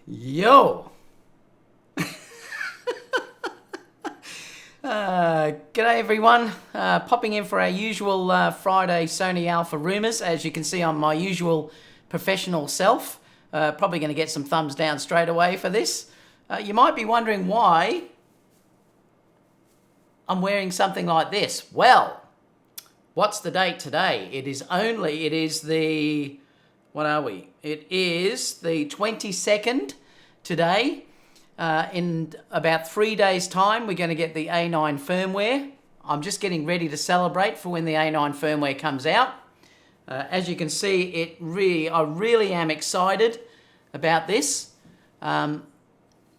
Yo! G'day everyone, popping in for our usual Friday Sony Alpha rumours. As you can see, I'm my usual professional self. Probably going to get some thumbs down straight away for this. You might be wondering why I'm wearing something like this. Well, what's the date today? It is the, what are we? It is the 22nd today. In about 3 days' time, we're going to get the A9 firmware. I'm just getting ready to celebrate for when the A9 firmware comes out. As you can see, I really am excited about this, and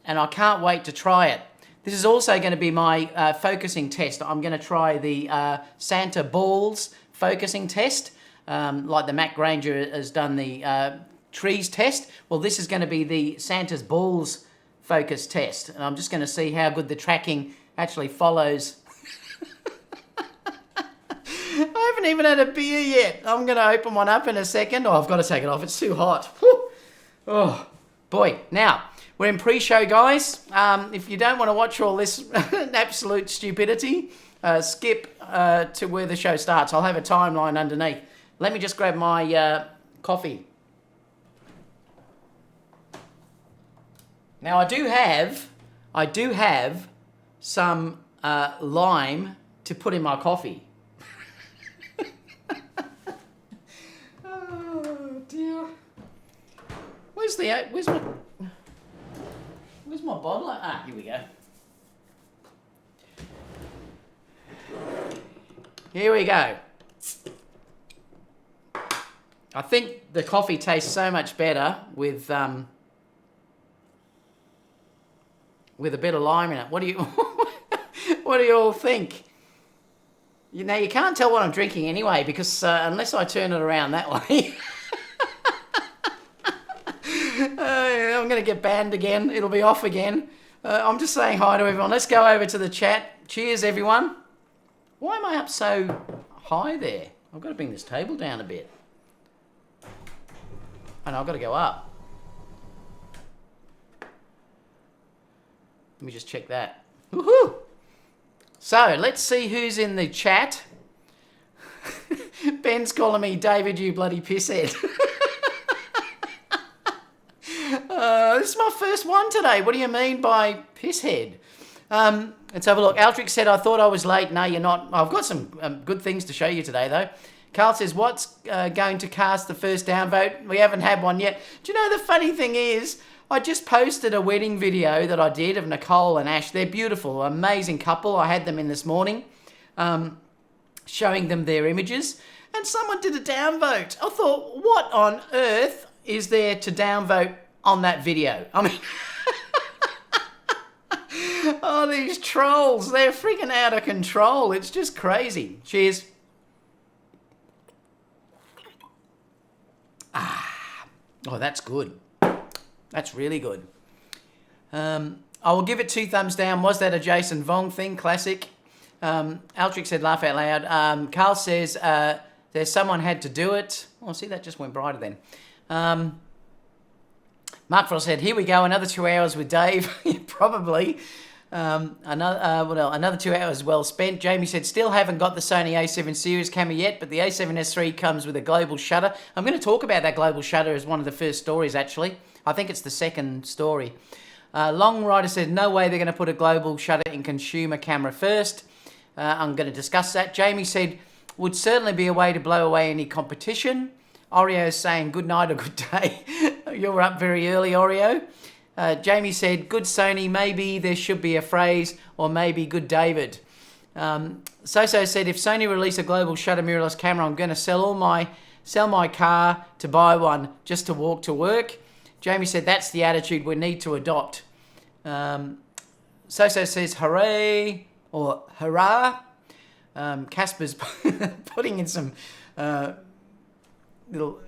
I can't wait to try it. This is also going to be my focusing test. I'm going to try the Santa balls focusing test, like the Mac Granger has done the trees test. Well, this is going to be the Santa's balls focus test, and I'm just going to see how good the tracking actually follows. I haven't even had a beer yet. I'm going to open one up in a second. Oh, I've got to take it off. It's too hot. Whew. Oh, boy. Now, we're in pre-show, guys. If you don't want to watch all this absolute stupidity, skip to where the show starts. I'll have a timeline underneath. Let me just grab my coffee. Now, I do have some lime to put in my coffee. Oh dear. Where's my bottle? Ah, here we go. Here we go. I think the coffee tastes so much better with a bit of lime in it. What do you all think? You can't tell what I'm drinking anyway, because unless I turn it around that way, I'm going to get banned again. It'll be off again. I'm just saying hi to everyone. Let's go over to the chat. Cheers, everyone. Why am I up so high there? I've got to bring this table down a bit. And I've got to go up. Let me just check that. Woohoo! So, let's see who's in the chat. Ben's calling me David, you bloody pisshead. This is my first one today. What do you mean by pisshead? Let's have a look. Altric said, I thought I was late. No, you're not. I've got some good things to show you today, though. Carl says, what's going to cast the first downvote? We haven't had one yet. Do you know the funny thing is, I just posted a wedding video that I did of Nicole and Ash. They're beautiful, amazing couple. I had them in this morning, showing them their images. And someone did a downvote. I thought, what on earth is there to downvote on that video? I mean, oh, these trolls, they're freaking out of control. It's just crazy. Cheers. Oh, that's good. That's really good. I will give it 2 thumbs down. Was that a Jason Vong thing? Classic. Altric said, laugh out loud. Carl says, there's someone had to do it. Oh, see, that just went brighter then. Mark Frost said, here we go, another 2 hours with Dave. Probably. Another 2 hours well spent. Jamie said, still haven't got the Sony A7 series camera yet, but the A7S III comes with a global shutter. I'm going to talk about that global shutter as one of the first stories, actually. I think it's the second story. Long Rider said, no way they're going to put a global shutter in consumer camera first. I'm going to discuss that. Jamie said, would certainly be a way to blow away any competition. Oreo is saying, good night or good day. You're up very early, Oreo. Jamie said, good Sony, maybe there should be a phrase, or maybe good David. Soso said, if Sony release a global shutter mirrorless camera, I'm going to sell my car to buy one just to walk to work. Jamie said, that's the attitude we need to adopt. Soso says, hooray, or hurrah. Casper's putting in some little,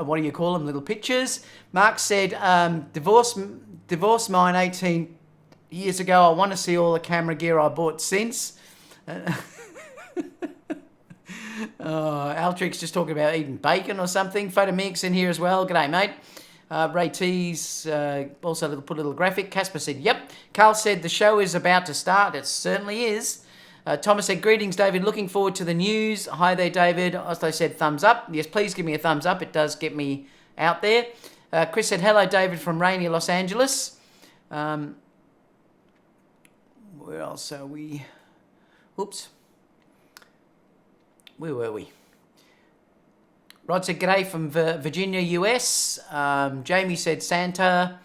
what do you call them, little pictures. Mark said, divorced mine 18 years ago. I want to see all the camera gear I bought since. Altric's just talking about eating bacon or something. Photomix in here as well. G'day, mate. Ray T's also put a little graphic. Casper said, yep. Carl said, the show is about to start. It certainly is. Thomas said, greetings, David. Looking forward to the news. Hi there, David. Also said, thumbs up. Yes, please give me a thumbs up. It does get me out there. Chris said, hello, David from rainy Los Angeles. Where else are we? Oops. Where were we? Rod said, g'day from Virginia, US. Jamie said, Santa.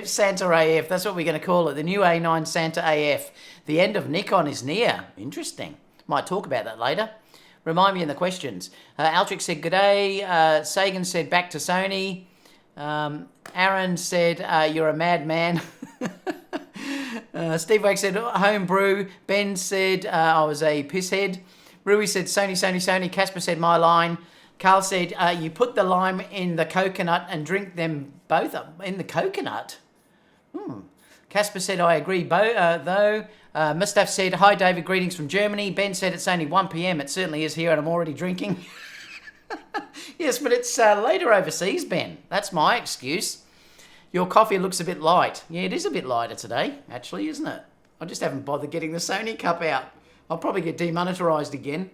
Santa AF, that's what we're going to call it. The new A9 Santa AF. The end of Nikon is near. Interesting. Might talk about that later. Remind me in the questions. Altric said, g'day. Sagan said, back to Sony. Aaron said, you're a madman. Steve Wake said, homebrew. Ben said, I was a pisshead. Rui said, Sony, Sony, Sony. Casper said, my line. Carl said, you put the lime in the coconut and drink them both up in the coconut. Casper said, I agree, though. Mustaf said, hi, David, greetings from Germany. Ben said, it's only 1 p.m. It certainly is here and I'm already drinking. Yes, but it's later overseas, Ben. That's my excuse. Your coffee looks a bit light. Yeah, it is a bit lighter today, actually, isn't it? I just haven't bothered getting the Sony cup out. I'll probably get demonetized again.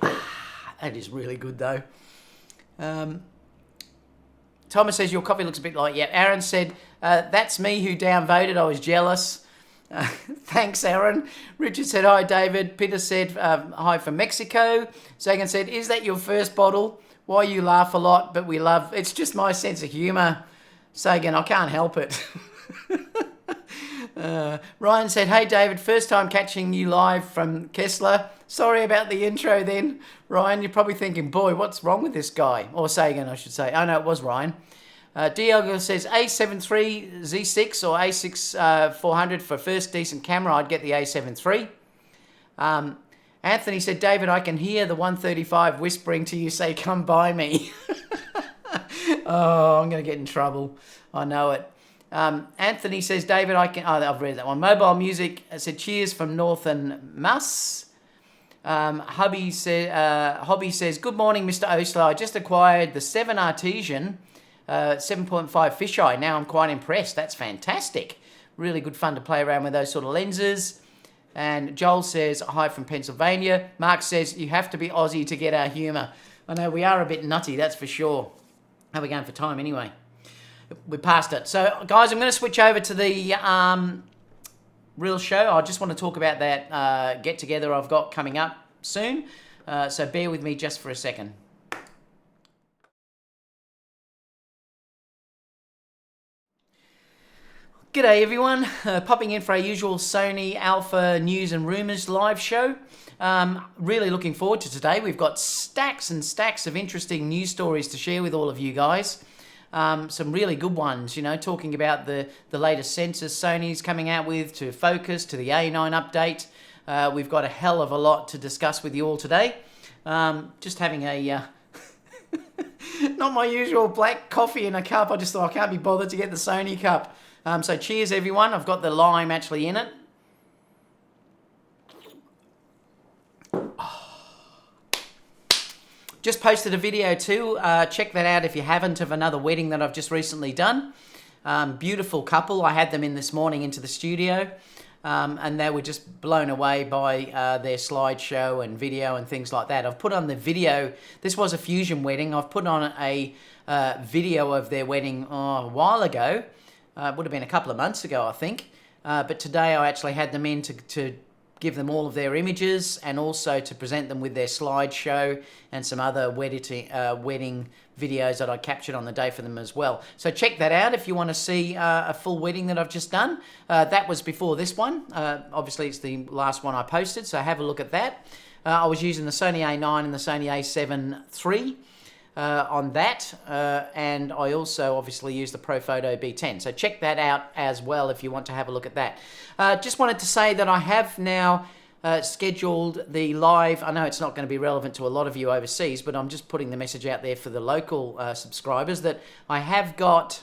That is really good, though. Thomas says, your coffee looks a bit light. Yeah, Aaron said, that's me who downvoted. I was jealous. Thanks, Aaron. Richard said, hi, David. Peter said, hi from Mexico. Sagan said, is that your first bottle? Why you laugh a lot, but we love... It's just my sense of humour. Sagan, I can't help it. Ryan said, hey, David, first time catching you live from Kessler. Sorry about the intro then. Ryan, you're probably thinking, boy, what's wrong with this guy? Or Sagan, I should say. Oh, no, it was Ryan. Diego says, A7 III Z6 or a6400 for first decent camera. I'd get the A7 III. Anthony said, David, I can hear the 135 whispering to you say, come by me. Oh, I'm going to get in trouble. I know it. Anthony says, David, I can... Oh, I've read that one. Mobile Music said, cheers from Northern Muss. Hobby says, good morning, Mr. Osler. I just acquired the 7 Artesian 7.5 fisheye. Now I'm quite impressed. That's fantastic. Really good fun to play around with those sort of lenses. And Joel says, hi from Pennsylvania. Mark says, you have to be Aussie to get our humour. I know, we are a bit nutty, that's for sure. How are we going for time anyway? We're past it. So, guys, I'm going to switch over to the real show. I just want to talk about that get-together I've got coming up soon. So bear with me just for a second. G'day everyone, popping in for our usual Sony Alpha News and Rumours live show. Really looking forward to today. We've got stacks and stacks of interesting news stories to share with all of you guys. Some really good ones, you know, talking about the latest sensors Sony's coming out with, to focus, to the A9 update. We've got a hell of a lot to discuss with you all today. Just having a... not my usual black coffee in a cup. I just thought I can't be bothered to get the Sony cup. So cheers everyone. I've got the lime actually in it. Just posted a video too. Check that out if you haven't, of another wedding that I've just recently done. Beautiful couple. I had them in this morning into the studio. And they were just blown away by their slideshow and video and things like that. I've put on the video. This was a fusion wedding. I've put on a video of their wedding a while ago. It would have been a couple of months ago, I think. But today I actually had them in to give them all of their images and also to present them with their slideshow and some other wedding videos that I captured on the day for them as well. So check that out if you want to see a full wedding that I've just done. That was before this one. Obviously, it's the last one I posted, so have a look at that. I was using the Sony A9 and the Sony A7 III. On that, and I also obviously use the Profoto B10. So check that out as well if you want to have a look at that. Just wanted to say that I have now scheduled the live. I know it's not going to be relevant to a lot of you overseas, but I'm just putting the message out there for the local subscribers that I have got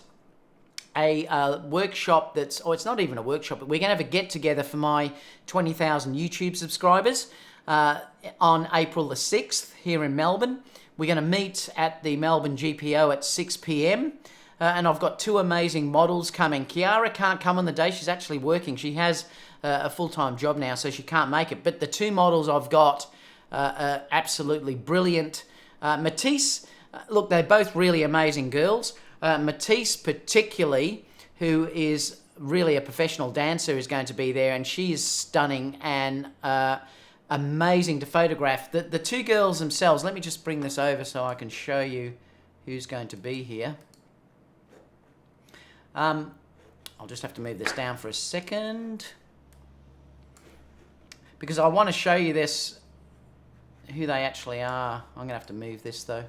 a workshop that's, or it's not even a workshop, but we're going to have a get-together for my 20,000 YouTube subscribers on April the 6th here in Melbourne. We're going to meet at the Melbourne GPO at 6 p.m. And I've got two amazing models coming. Kiara can't come on the day. She's actually working. She has a full-time job now, so she can't make it. But the two models I've got are absolutely brilliant. Matisse, look, they're both really amazing girls. Matisse particularly, who is really a professional dancer, is going to be there, and she is stunning and amazing to photograph. The two girls themselves, let me just bring this over so I can show you who's going to be here. I'll just have to move this down for a second because I want to show you this, who they actually are. I'm going to have to move this though.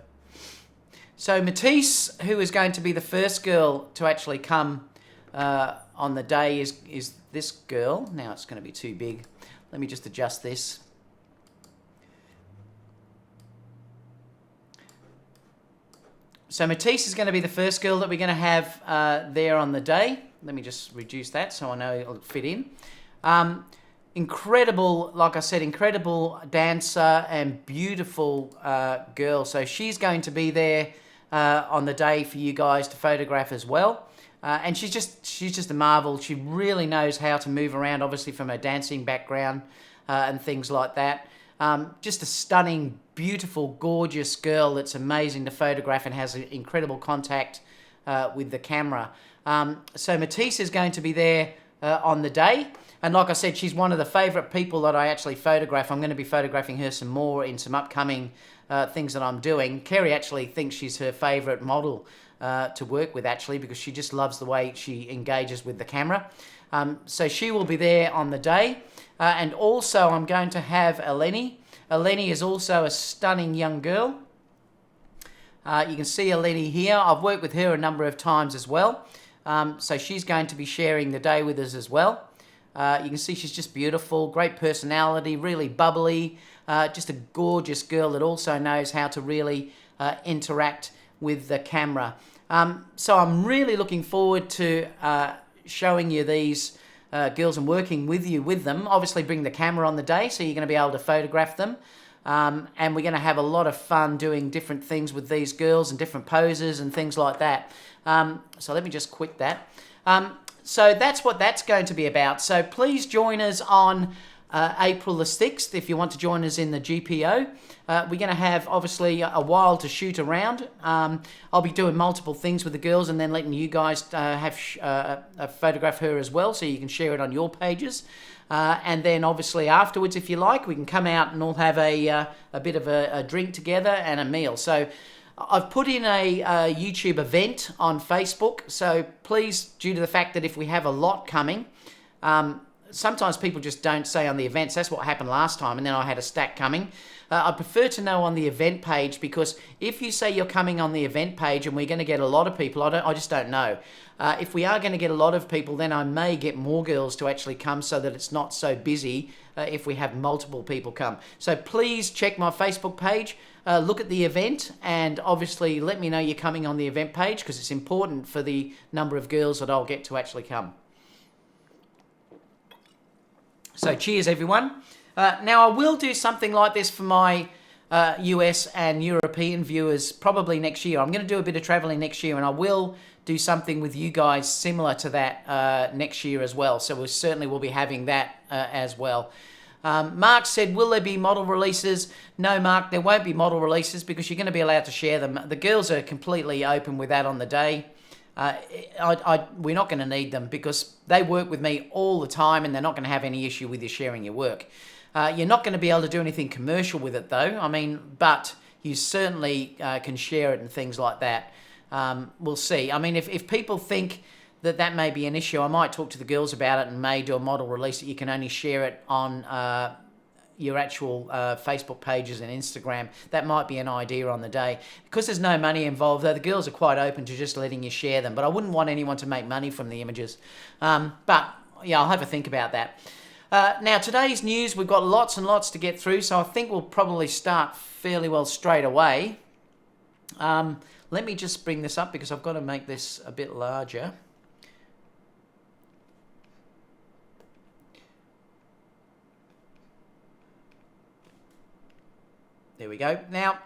So Matisse, who is going to be the first girl to actually come on the day, is this girl. Now it's going to be too big. Let me just adjust this. So Matisse is going to be the first girl that we're going to have there on the day. Let me just reduce that so I know it'll fit in. Incredible, like I said, incredible dancer and beautiful girl. So she's going to be there on the day for you guys to photograph as well. And she's just a marvel. She really knows how to move around, obviously from her dancing background and things like that. Just a stunning, beautiful, gorgeous girl that's amazing to photograph and has incredible contact with the camera. So Matisse is going to be there on the day. And like I said, she's one of the favourite people that I actually photograph. I'm going to be photographing her some more in some upcoming things that I'm doing. Kerry actually thinks she's her favourite model to work with, actually, because she just loves the way she engages with the camera. So she will be there on the day. And also I'm going to have Eleni. Eleni is also a stunning young girl. You can see Eleni here. I've worked with her a number of times as well. So she's going to be sharing the day with us as well. You can see she's just beautiful, great personality, really bubbly, just a gorgeous girl that also knows how to really interact with the camera. So I'm really looking forward to showing you these girls and working with you with them. Obviously bring the camera on the day so you're going to be able to photograph them. And we're going to have a lot of fun doing different things with these girls and different poses and things like that. So let me just quit that. So that's what that's going to be about. So please join us on April the 6th if you want to join us in the GPO. We're going to have, obviously, a while to shoot around. I'll be doing multiple things with the girls and then letting you guys photograph her as well so you can share it on your pages. And then, obviously, afterwards, if you like, we can come out and all have a bit of a drink together and a meal. So I've put in a YouTube event on Facebook, so please, due to the fact that if we have a lot coming, sometimes people just don't say on the events. That's what happened last time, and then I had a stack coming. I prefer to know on the event page, because if you say you're coming on the event page and we're going to get a lot of people, I just don't know. If we are going to get a lot of people, then I may get more girls to actually come so that it's not so busy if we have multiple people come. So please check my Facebook page, look at the event, and obviously let me know you're coming on the event page, because it's important for the number of girls that I'll get to actually come. So cheers, everyone. Now, I will do something like this for my US and European viewers probably next year. I'm going to do a bit of traveling next year, and I will do something with you guys similar to that next year as well. So we certainly will be having that as well. Mark said, will there be model releases? No, Mark, there won't be model releases because you're going to be allowed to share them. The girls are completely open with that on the day. We're not going to need them because they work with me all the time and they're not going to have any issue with you sharing your work. You're not going to be able to do anything commercial with it though. I mean, but you certainly can share it and things like that. We'll see. I mean, if people think that may be an issue, I might talk to the girls about it and may do a model release that you can only share it on your actual Facebook pages and Instagram. That might be an idea on the day. Because there's no money involved, though, the girls are quite open to just letting you share them. But I wouldn't want anyone to make money from the images. But, yeah, I'll have a think about that. Now, today's news, we've got lots and lots to get through, so I think we'll probably start fairly well straight away. Let me just bring this up because I've got to make this a bit larger. There we go. Now,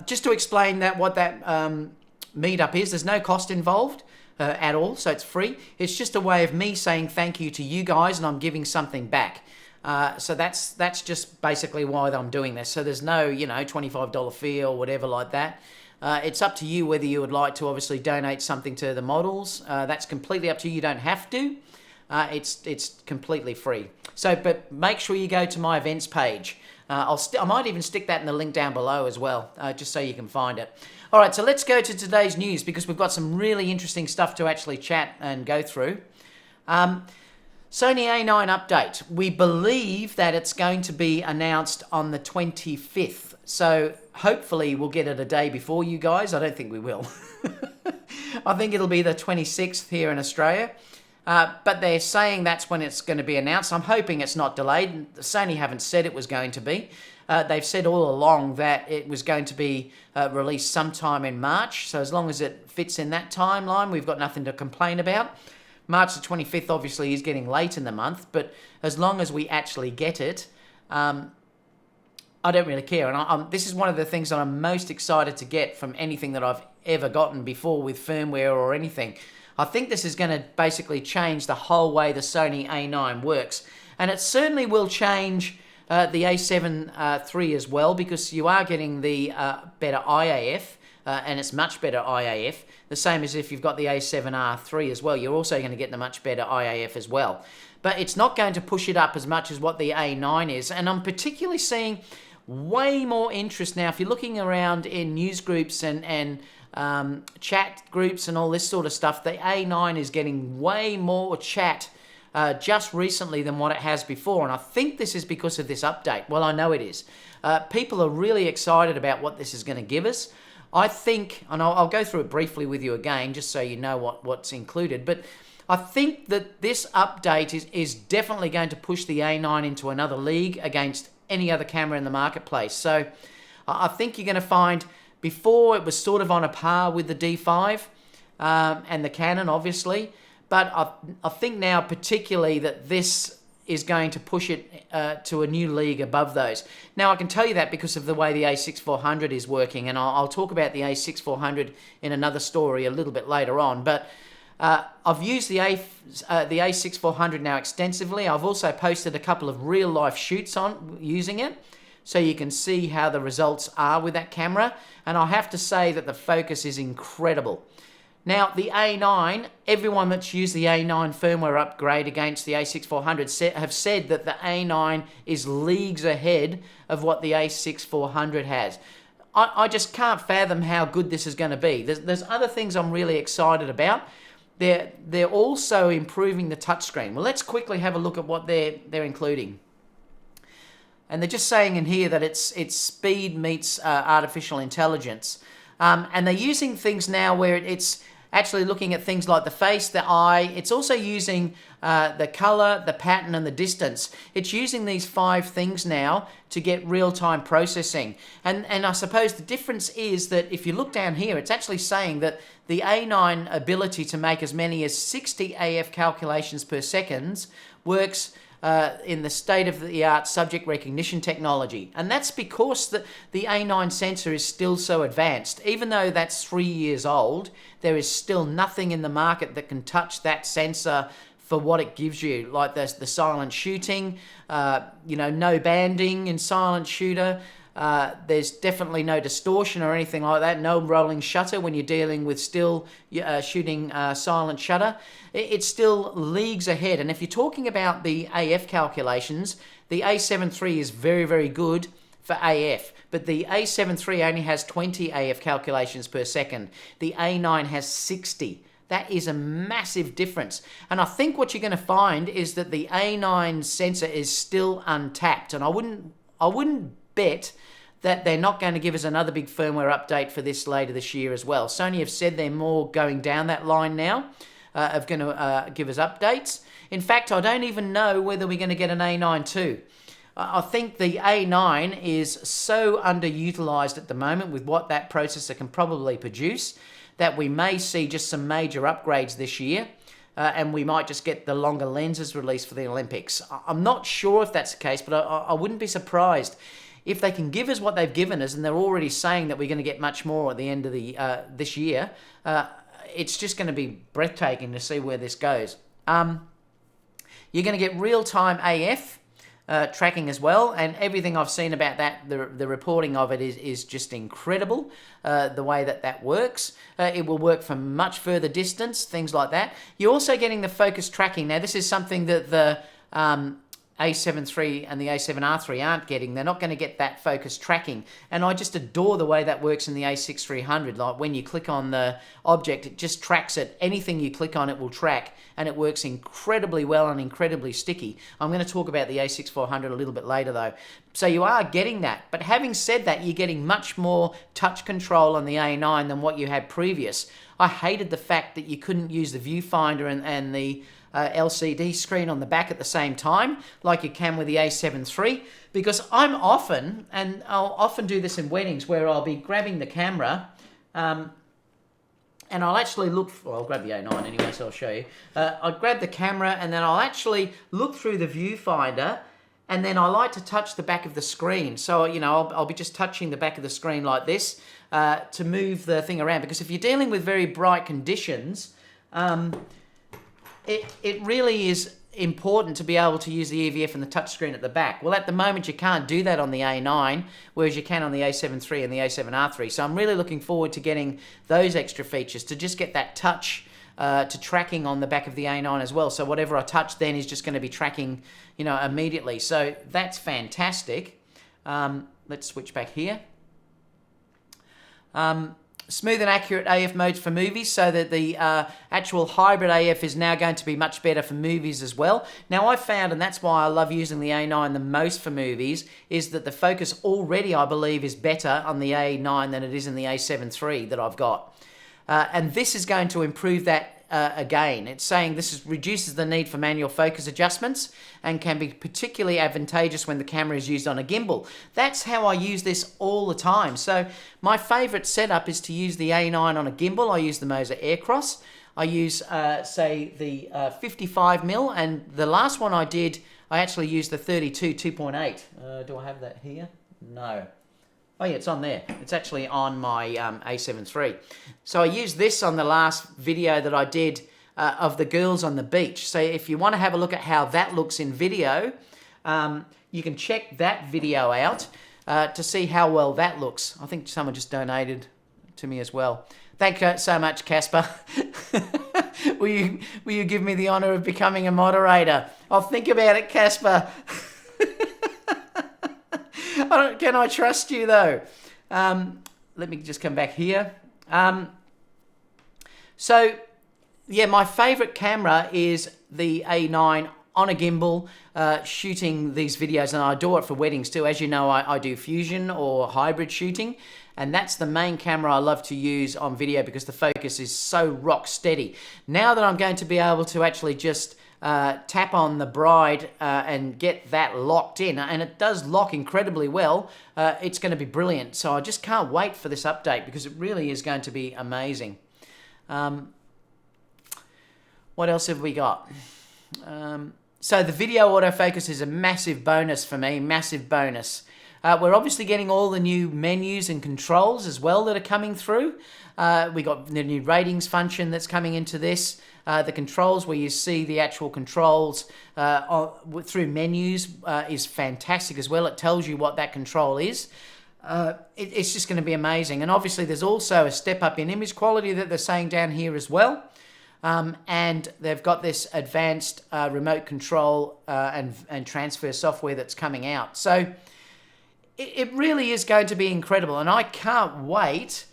Just to explain that what that meetup is, there's no cost involved at all, so it's free. It's just a way of me saying thank you to you guys, and I'm giving something back. So that's just basically why I'm doing this. So there's no, $25 fee or whatever like that. It's up to you whether you would like to obviously donate something to the models. That's completely up to you. You don't have to. It's completely free. So, but make sure you go to my events page. I might even stick that in the link down below as well, just so you can find it. All right, so let's go to today's news because we've got some really interesting stuff to actually chat and go through. Sony A9 update. We believe that it's going to be announced on the 25th. So hopefully we'll get it a day before you guys. I don't think we will. I think it'll be the 26th here in Australia. But they're saying that's when it's going to be announced. I'm hoping it's not delayed. Sony haven't said it was going to be. They've said all along that it was going to be released sometime in March. So as long as it fits in that timeline, we've got nothing to complain about. March the 25th obviously is getting late in the month, but as long as we actually get it, I don't really care. And this is one of the things that I'm most excited to get from anything that I've ever gotten before with firmware or anything. I think this is going to basically change the whole way the Sony A9 works. And it certainly will change the A7 III as well, because you are getting the better IAF, and it's much better IAF. The same as if you've got the A7R III as well. You're also going to get the much better IAF as well. But it's not going to push it up as much as what the A9 is. And I'm particularly seeing way more interest now. If you're looking around in news groups and chat groups and all this sort of stuff, the A9 is getting way more chat just recently than what it has before. And I think this is because of this update. Well, I know it is. People are really excited about what this is going to give us. I think, and I'll go through it briefly with you again, just so you know what's included, but I think that this update is definitely going to push the A9 into another league against any other camera in the marketplace. So I think you're going to find, before it was sort of on a par with the D5 and the Canon, obviously, but I think now particularly that this is going to push it to a new league above those. Now, I can tell you that because of the way the a6400 is working, and I'll talk about the a6400 in another story a little bit later on, but I've used the a6400 now extensively. I've also posted a couple of real-life shoots on using it, so you can see how the results are with that camera, and I have to say that the focus is incredible. Now, the A9, everyone that's used the A9 firmware upgrade against the a6400 have said that the A9 is leagues ahead of what the a6400 has. I just can't fathom how good this is going to be. There's other things I'm really excited about. They're also improving the touchscreen. Well, let's quickly have a look at what they're including. And they're just saying in here that it's speed meets artificial intelligence. And they're using things now where it's actually looking at things like the face, the eye. It's also using the color, the pattern, and the distance. It's using these 5 things now to get real-time processing. And I suppose the difference is that if you look down here, it's actually saying that the A9 ability to make as many as 60 AF calculations per second works in the state-of-the-art subject recognition technology. And that's because the A9 sensor is still so advanced. Even though that's 3 years old, there is still nothing in the market that can touch that sensor for what it gives you, like the silent shooting, no banding in silent shooter. There's definitely no distortion or anything like that, no rolling shutter when you're dealing with still shooting silent shutter. It's still leagues ahead. And if you're talking about the AF calculations, the A7 III is very, very good for AF. But the A7 III only has 20 AF calculations per second. The A9 has 60. That is a massive difference. And I think what you're going to find is that the A9 sensor is still untapped. And I wouldn't bet that they're not going to give us another big firmware update for this later this year as well. Sony have said they're more going down that line now of going to give us updates. In fact, I don't even know whether we're going to get an A9 too. I think the A9 is so underutilized at the moment with what that processor can probably produce that we may see just some major upgrades this year. And we might just get the longer lenses released for the Olympics. I'm not sure if that's the case, but I wouldn't be surprised. if they can give us what they've given us, and they're already saying that we're going to get much more at the end of the this year, it's just going to be breathtaking to see where this goes. You're going to get real-time AF tracking as well, and everything I've seen about that, the reporting of it is just incredible, the way that works. It will work from much further distance, things like that. You're also getting the focus tracking. Now, this is something that the A7 III and the A7R III aren't getting. They're not going to get that focus tracking, and I just adore the way that works in the A6300. Like when you click on the object, it just tracks it. Anything you click on, it will track, and it works incredibly well and incredibly sticky. I'm going to talk about the A6400 a little bit later though. So you are getting that, but having said that, you're getting much more touch control on the A9 than what you had previous. I hated the fact that you couldn't use the viewfinder and the LCD screen on the back at the same time, like you can with the A7 III, because I'm often, and I'll often do this in weddings, where I'll be grabbing the camera, and I'll actually look, well, I'll grab the A9 anyway, so I'll show you. I'll grab the camera, and then I'll actually look through the viewfinder, and then I like to touch the back of the screen. So, you know, I'll be just touching the back of the screen like this to move the thing around, because if you're dealing with very bright conditions, it really is important to be able to use the EVF and the touchscreen at the back. Well, at the moment, you can't do that on the A9, whereas you can on the A7 III and the A7R III. So I'm really looking forward to getting those extra features to just get that touch to tracking on the back of the A9 as well. So whatever I touch then is just going to be tracking, you know, immediately. So that's fantastic. Let's switch back here. Smooth and accurate AF modes for movies, so that the actual hybrid AF is now going to be much better for movies as well. Now, I've found, and that's why I love using the A9 the most for movies, is that the focus already, I believe, is better on the A9 than it is in the A7 III that I've got. And this is going to improve that again. It's saying this reduces the need for manual focus adjustments and can be particularly advantageous when the camera is used on a gimbal. That's how I use this all the time. So my favorite setup is to use the A9 on a gimbal. I use the Moser Aircross. I use, say, the 55mm, and the last one I did, I actually used the 32 2.8. Do I have that here? No. Oh yeah, it's on there. It's actually on my A7 III. So I used this on the last video that I did of the girls on the beach. So if you want to have a look at how that looks in video, you can check that video out to see how well that looks. I think someone just donated to me as well. Thank you so much, Casper. Will you give me the honour of becoming a moderator? I'll think about it, Casper. Can I trust you though? Let me just come back here. So, yeah, my favourite camera is the A9 on a gimbal, shooting these videos, and I adore it for weddings too. As you know, I do fusion or hybrid shooting, and that's the main camera I love to use on video because the focus is so rock steady. Now that I'm going to be able to actually just tap on the bride and get that locked in, and it does lock incredibly well, it's going to be brilliant. So I just can't wait for this update because it really is going to be amazing. What else have we got? So the video autofocus is a massive bonus for me, massive bonus. We're obviously getting all the new menus and controls as well that are coming through. We got the new ratings function that's coming into this. The controls where you see the actual controls through menus is fantastic as well. It tells you what that control is. It's just going to be amazing. And obviously there's also a step up in image quality that they're saying down here as well. And they've got this advanced remote control and transfer software that's coming out. So it really is going to be incredible, and I can't wait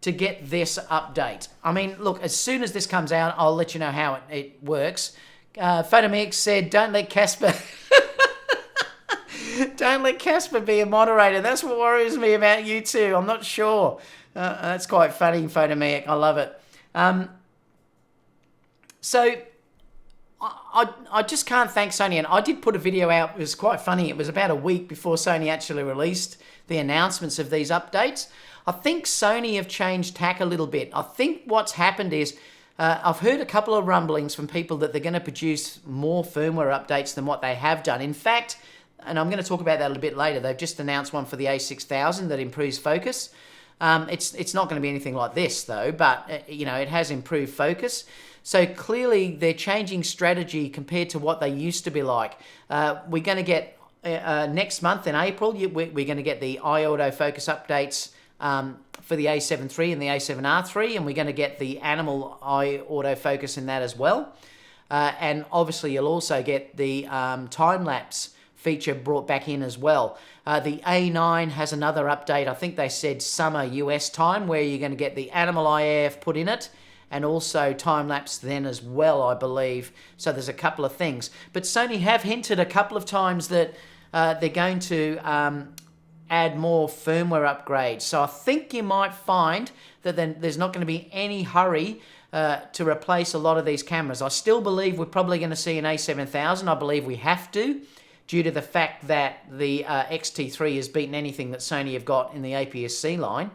to get this update. I mean, look, as soon as this comes out, I'll let you know how it works. Photomix said, don't let Casper... don't let Casper be a moderator. That's what worries me about you too. I'm not sure. That's quite funny, Photomix. I love it. So I just can't thank Sony, and I did put a video out. It was quite funny. It was about a week before Sony actually released the announcements of these updates. I think Sony have changed tack a little bit. I think what's happened is I've heard a couple of rumblings from people that they're going to produce more firmware updates than what they have done. In fact, and I'm going to talk about that a little bit later. They've just announced one for the A6000 that improves focus. It's not going to be anything like this though, but you know, it has improved focus. So clearly they're changing strategy compared to what they used to be like. We're going to get next month in April, we're going to get the eye autofocus updates for the A7 III and the A7R III, and we're going to get the animal eye autofocus in that as well. And obviously you'll also get the time-lapse feature brought back in as well. The A9 has another update. I think they said summer US time, where you're going to get the animal eye AF put in it, and also time-lapse then as well, I believe. So there's a couple of things. But Sony have hinted a couple of times that they're going to add more firmware upgrades. So I think you might find that then there's not going to be any hurry to replace a lot of these cameras. I still believe we're probably going to see an A7000. I believe we have to, due to the fact that the XT3 has beaten anything that Sony have got in the APS-C line.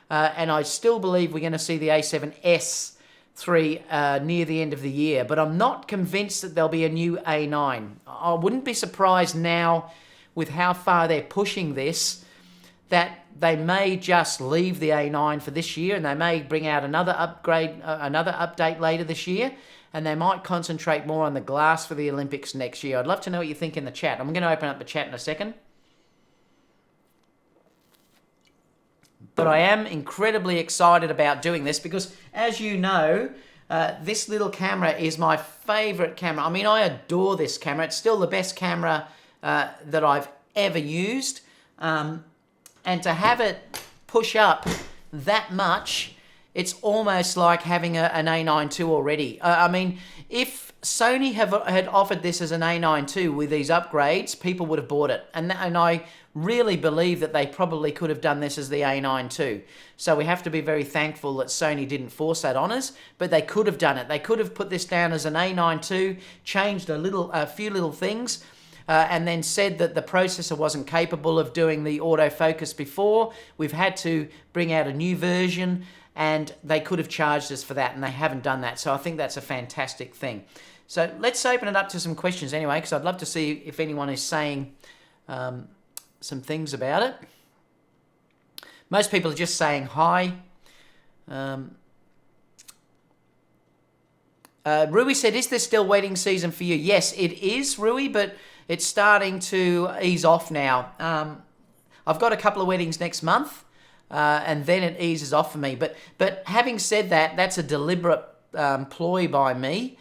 And I still believe we're going to see the A7S III near the end of the year, but I'm not convinced that there'll be a new A9. I wouldn't be surprised now, with how far they're pushing this, that they may just leave the A9 for this year, and they may bring out another upgrade, another update later this year, and they might concentrate more on the glass for the Olympics next year. I'd love to know what you think in the chat. I'm going to open up the chat in a second. But I am incredibly excited about doing this because, as you know, this little camera is my favorite camera. I mean, I adore this camera. It's still the best camera that I've ever used. And to have it push up that much, it's almost like having an A9 II already. I mean, if Sony had offered this as an A9 II with these upgrades, people would have bought it. And I really believe that they probably could have done this as the A9 II. So we have to be very thankful that Sony didn't force that on us, but they could have done it. They could have put this down as an A9 II, changed a few little things, and then said that the processor wasn't capable of doing the autofocus before. We've had to bring out a new version, and they could have charged us for that, and they haven't done that. So I think that's a fantastic thing. So let's open it up to some questions anyway, because I'd love to see if anyone is saying some things about it. Most people are just saying hi. Rui said, is there still wedding season for you? Yes, it is, Rui, but it's starting to ease off now. I've got a couple of weddings next month, and then it eases off for me. But having said that, that's a deliberate ploy by me,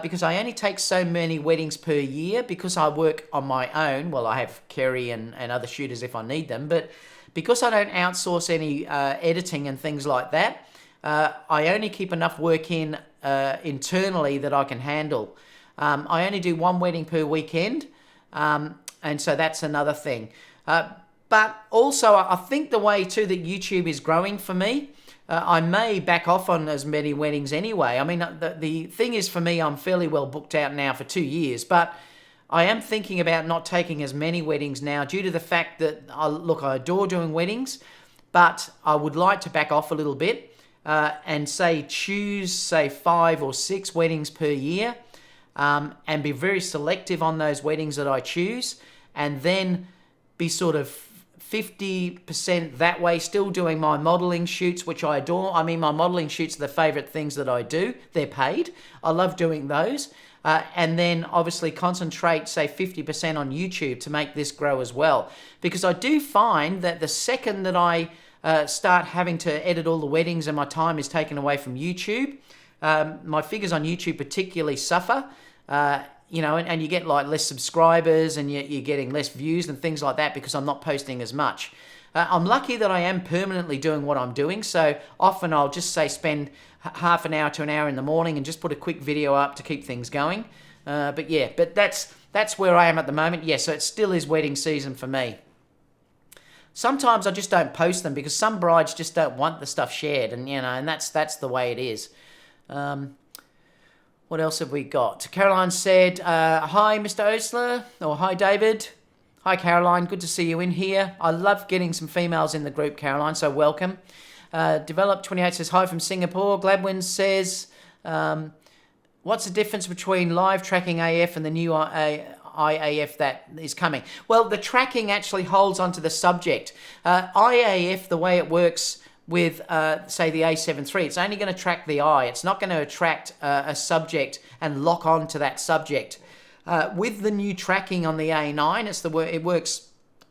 because I only take so many weddings per year because I work on my own. Well, I have Kerry and other shooters if I need them, but because I don't outsource any editing and things like that, I only keep enough work in internally that I can handle. I only do one wedding per weekend, and so that's another thing. But also, I think the way too that YouTube is growing for me, I may back off on as many weddings anyway. I mean, the thing is for me, I'm fairly well booked out now for 2 years, but I am thinking about not taking as many weddings now due to the fact that, I adore doing weddings, but I would like to back off a little bit and choose 5 or 6 weddings per year, and be very selective on those weddings that I choose, and then be sort of 50% that way, still doing my modeling shoots, which I adore. I mean, my modeling shoots are the favorite things that I do. They're paid. I love doing those. And then obviously concentrate, 50% on YouTube to make this grow as well. Because I do find that the second that I start having to edit all the weddings and my time is taken away from YouTube, my figures on YouTube particularly suffer. And you get less subscribers, and you're getting less views and things like that because I'm not posting as much. I'm lucky that I am permanently doing what I'm doing, so often I'll just spend half an hour to an hour in the morning and just put a quick video up to keep things going. But that's where I am at the moment. Yeah, so it still is wedding season for me. Sometimes I just don't post them because some brides just don't want the stuff shared, and that's the way it is. What else have we got? Caroline said, hi, Mr. Osler, or hi, David. Hi, Caroline. Good to see you in here. I love getting some females in the group, Caroline, so welcome. Develop28 says, hi from Singapore. Gladwin says, what's the difference between live tracking AF and the new IAF that is coming? Well, the tracking actually holds onto the subject. IAF, the way it works with, say, the A7 III, it's only going to track the eye. It's not going to attract a subject and lock on to that subject. With the new tracking on the A9, it works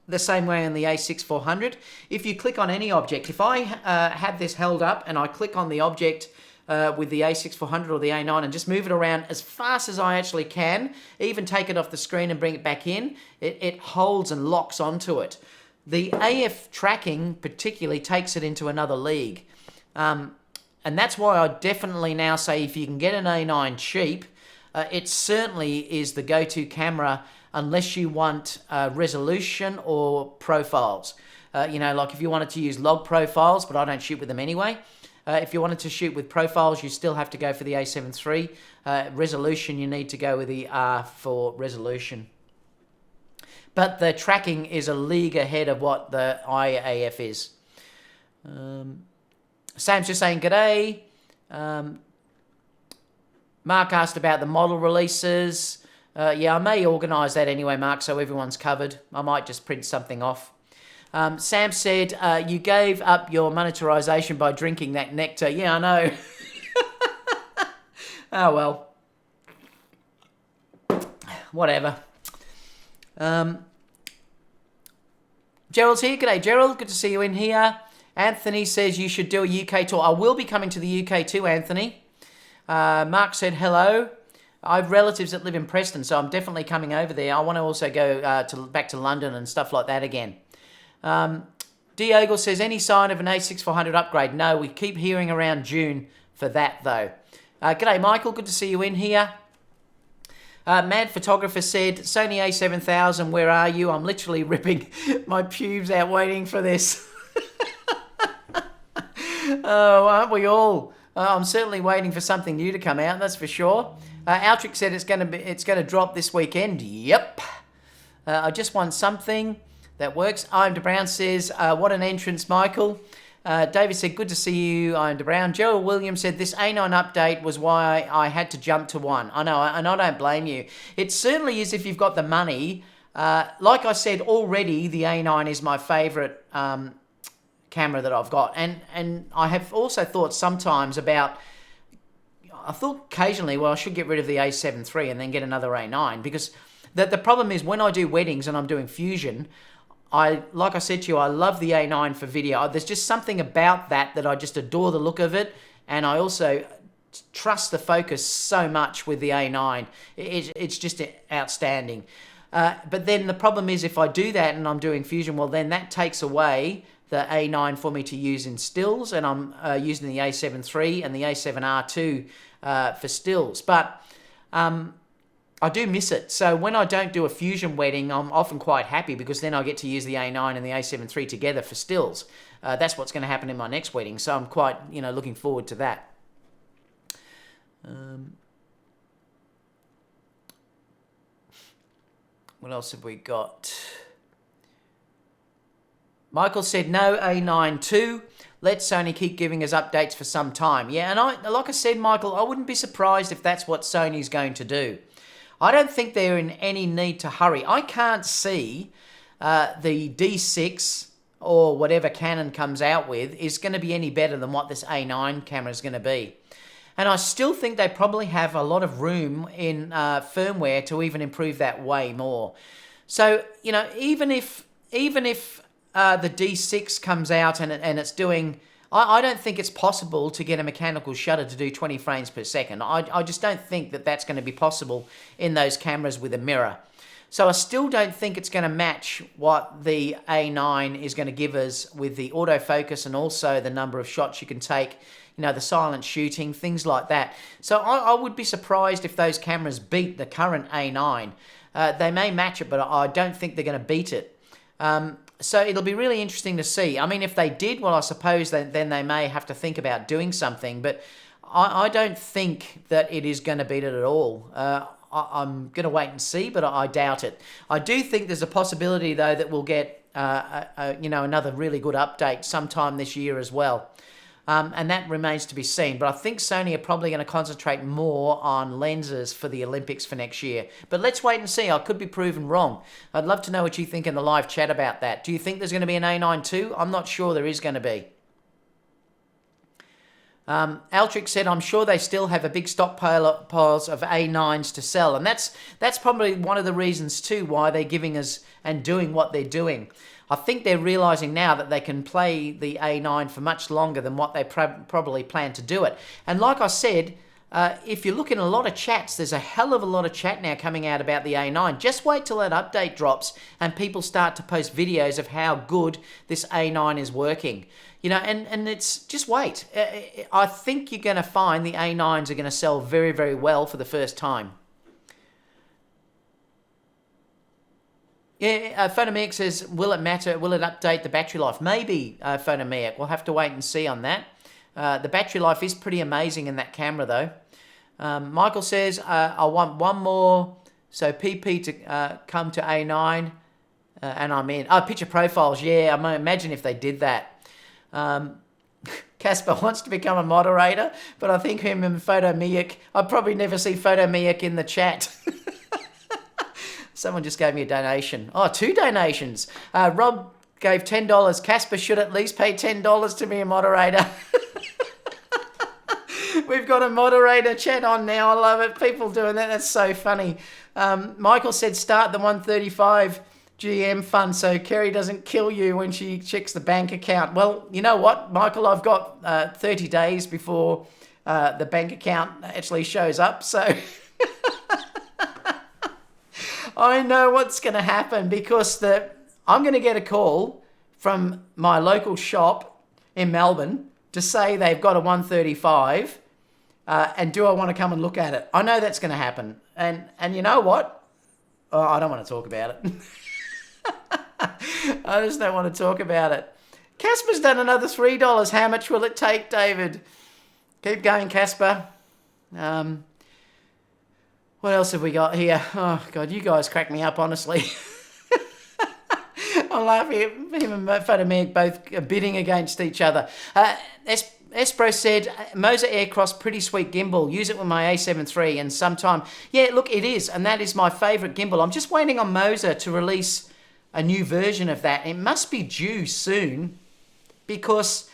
the same way on the a6400. If you click on any object, if I had this held up and I click on the object with the a6400 or the A9 and just move it around as fast as I actually can, even take it off the screen and bring it back in, it holds and locks onto it. The AF tracking particularly takes it into another league. And that's why I definitely now say if you can get an A9 cheap, it certainly is the go-to camera unless you want resolution or profiles. Like if you wanted to use log profiles, but I don't shoot with them anyway. If you wanted to shoot with profiles, you still have to go for the A7 III. Resolution, you need to go with the R for resolution. But the tracking is a league ahead of what the IAF is. Sam's just saying, g'day. Mark asked about the model releases. Yeah, I may organise that anyway, Mark, so everyone's covered. I might just print something off. Sam said, you gave up your monetization by drinking that nectar. Yeah, I know. Oh, well. Whatever. Gerald's here. G'day, Gerald. Good to see you in here. Anthony says you should do a UK tour. I will be coming to the UK too, Anthony. Mark said hello. I have relatives that live in Preston, so I'm definitely coming over there. I want to also go back to London and stuff like that again. Diogo says, any sign of an a6400 upgrade? No, we keep hearing around June for that, though. G'day, Michael. Good to see you in here. Mad Photographer said, Sony a7000, where are you? I'm literally ripping my pubes out waiting for this. Oh, aren't we all? I'm certainly waiting for something new to come out, that's for sure. Altric said it's going to drop this weekend. Yep. I just want something that works. I'm De Brown says, what an entrance, Michael. David said, good to see you, I'm De Brown. Gerald Williams said, this A9 update was why I had to jump to one. I know, and I don't blame you. It certainly is if you've got the money. Like I said already, the A9 is my favourite camera that I've got. And I have also thought sometimes about, I thought occasionally, well, I should get rid of the A7 III and then get another A9, because the problem is when I do weddings and I'm doing fusion, like I said to you, I love the A9 for video. There's just something about that I just adore the look of it, and I also trust the focus so much with the A9. It's just outstanding. But then the problem is if I do that and I'm doing fusion, well, then that takes away the A9 for me to use in stills, and I'm using the A7 III and the A7R2 for stills. But I do miss it. So when I don't do a fusion wedding, I'm often quite happy because then I get to use the A9 and the A7 III together for stills. That's what's going to happen in my next wedding. So I'm quite, looking forward to that. What else have we got? Michael said, no A9 II. Let Sony keep giving us updates for some time. Yeah, and like I said, Michael, I wouldn't be surprised if that's what Sony's going to do. I don't think they're in any need to hurry. I can't see the D6 or whatever Canon comes out with is going to be any better than what this A9 camera is going to be. And I still think they probably have a lot of room in firmware to even improve that way more. So, even if the D6 comes out and it's doing... I don't think it's possible to get a mechanical shutter to do 20 frames per second. I just don't think that that's going to be possible in those cameras with a mirror. So I still don't think it's going to match what the A9 is going to give us with the autofocus and also the number of shots you can take, the silent shooting, things like that. So I would be surprised if those cameras beat the current A9. They may match it, but I don't think they're going to beat it. So it'll be really interesting to see. I mean, if they did, well, I suppose then they may have to think about doing something. But I don't think that it is going to beat it at all. I'm going to wait and see, but I doubt it. I do think there's a possibility, though, that we'll get another really good update sometime this year as well. And that remains to be seen. But I think Sony are probably going to concentrate more on lenses for the Olympics for next year. But let's wait and see. I could be proven wrong. I'd love to know what you think in the live chat about that. Do you think there's going to be an A9 too? I'm not sure there is going to be. Altric said, I'm sure they still have a big stockpiles of A9s to sell. And that's probably one of the reasons too why they're giving us and doing what they're doing. I think they're realizing now that they can play the A9 for much longer than what they probably plan to do it. And like I said, if you look in a lot of chats, there's a hell of a lot of chat now coming out about the A9. Just wait till that update drops and people start to post videos of how good this A9 is working. You know, and it's just wait. I think you're going to find the A9s are going to sell very, very well for the first time. Yeah, Photomaic says, will it matter? Will it update the battery life? Maybe, Photomaic. We'll have to wait and see on that. The battery life is pretty amazing in that camera, though. Michael says, I want one more, so PP to come to A9, and I'm in. Oh, picture profiles, yeah, I imagine if they did that. Casper wants to become a moderator, but I think him and Photomaic, I'd probably never see Photomaic in the chat. Someone just gave me a donation. Oh, 2 donations. Rob gave $10. Casper should at least pay $10 to be a moderator. We've got a moderator chat on now. I love it. People doing that. That's so funny. Michael said start the 135 GM fund so Kerry doesn't kill you when she checks the bank account. Well, you know what, Michael? I've got 30 days before the bank account actually shows up. So... I know what's going to happen because I'm going to get a call from my local shop in Melbourne to say they've got a 135 and do I want to come and look at it? I know that's going to happen. And you know what? Oh, I don't want to talk about it. I just don't want to talk about it. Casper's done another $3. How much will it take, David? Keep going, Casper. What else have we got here? Oh, God, you guys crack me up, honestly. I'm laughing at him and Photomaic both bidding against each other. Espro said, Moser Aircross, pretty sweet gimbal. Use it with my A7 III and sometime... Yeah, look, it is, and that is my favourite gimbal. I'm just waiting on Moser to release a new version of that. It must be due soon because...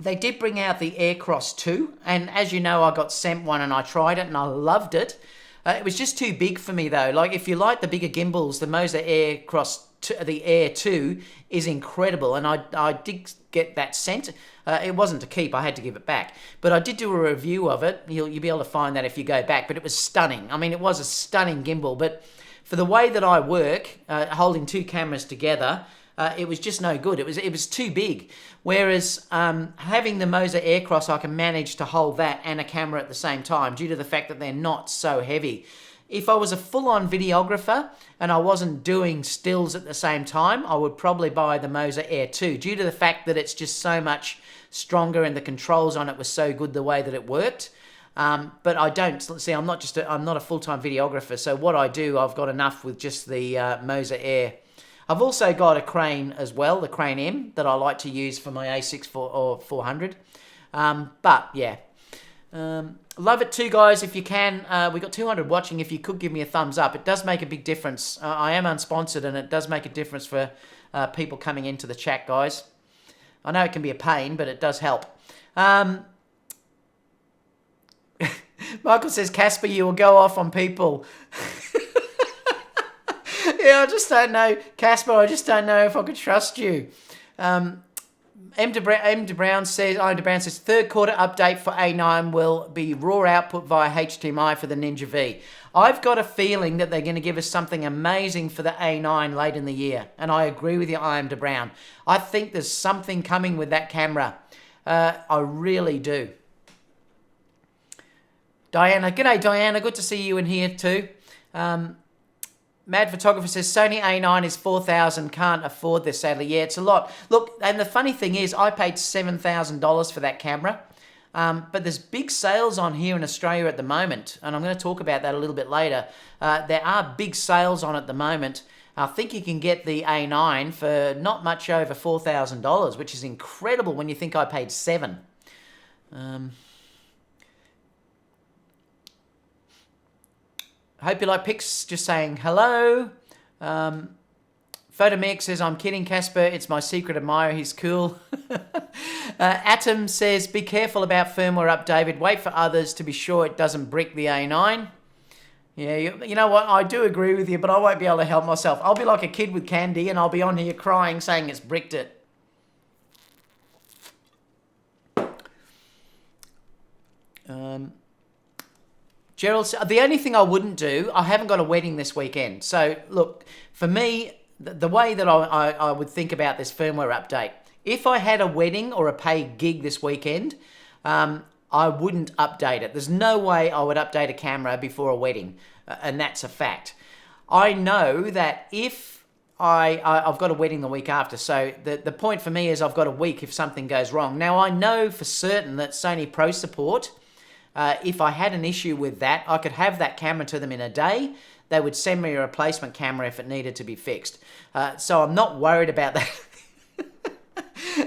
they did bring out the Aircross 2, and as you know, I got sent one and I tried it and I loved it. It was just too big for me though. Like if you like the bigger gimbals, the Moser Aircross, the Air 2 is incredible, and I did get that sent. It wasn't to keep, I had to give it back. But I did do a review of it. You'll be able to find that if you go back, but it was stunning. I mean, it was a stunning gimbal, but for the way that I work, holding 2 cameras together, it was just no good. It was too big. Whereas having the Moser Aircross, I can manage to hold that and a camera at the same time due to the fact that they're not so heavy. If I was a full-on videographer and I wasn't doing stills at the same time, I would probably buy the Moser Air 2 due to the fact that it's just so much stronger and the controls on it were so good the way that it worked. But I don't see. I'm not a full-time videographer. So what I do, I've got enough with just the Moser Air. I've also got a crane as well, the Crane M, that I like to use for my a6400. But yeah, love it too, guys. If you can, we got 200 watching. If you could give me a thumbs up, it does make a big difference. I am unsponsored, and it does make a difference for people coming into the chat, guys. I know it can be a pain, but it does help. Michael says, Casper, you will go off on people. Yeah, I just don't know, Casper. I just don't know if I could trust you. M. De Brown says, third quarter update for A9 will be raw output via HDMI for the Ninja V. I've got a feeling that they're going to give us something amazing for the A9 late in the year. And I agree with you, M. De Brown. I think there's something coming with that camera. I really do. Diana, g'day Diana. Good to see you in here too. Mad Photographer says, Sony A9 is $4,000, can't afford this, sadly. Yeah, it's a lot. Look, and the funny thing is, I paid $7,000 for that camera, but there's big sales on here in Australia at the moment, and I'm going to talk about that a little bit later. There are big sales on at the moment, I think you can get the A9 for not much over $4,000, which is incredible when you think I paid $7,000. Hope you like pics. Just saying hello. Photomix says, I'm kidding, Casper. It's my secret admirer. He's cool. Atom says, be careful about firmware up, David. Wait for others to be sure it doesn't brick the A9. Yeah, you know what? I do agree with you, but I won't be able to help myself. I'll be like a kid with candy, and I'll be on here crying, saying it's bricked it. Gerald, the only thing I wouldn't do, I haven't got a wedding this weekend. So, look, for me, the way that I would think about this firmware update, if I had a wedding or a paid gig this weekend, I wouldn't update it. There's no way I would update a camera before a wedding, and that's a fact. I know that if I've got a wedding the week after, so the point for me is I've got a week if something goes wrong. Now, I know for certain that Sony Pro Support, if I had an issue with that, I could have that camera to them in a day. They would send me a replacement camera if it needed to be fixed. So I'm not worried about that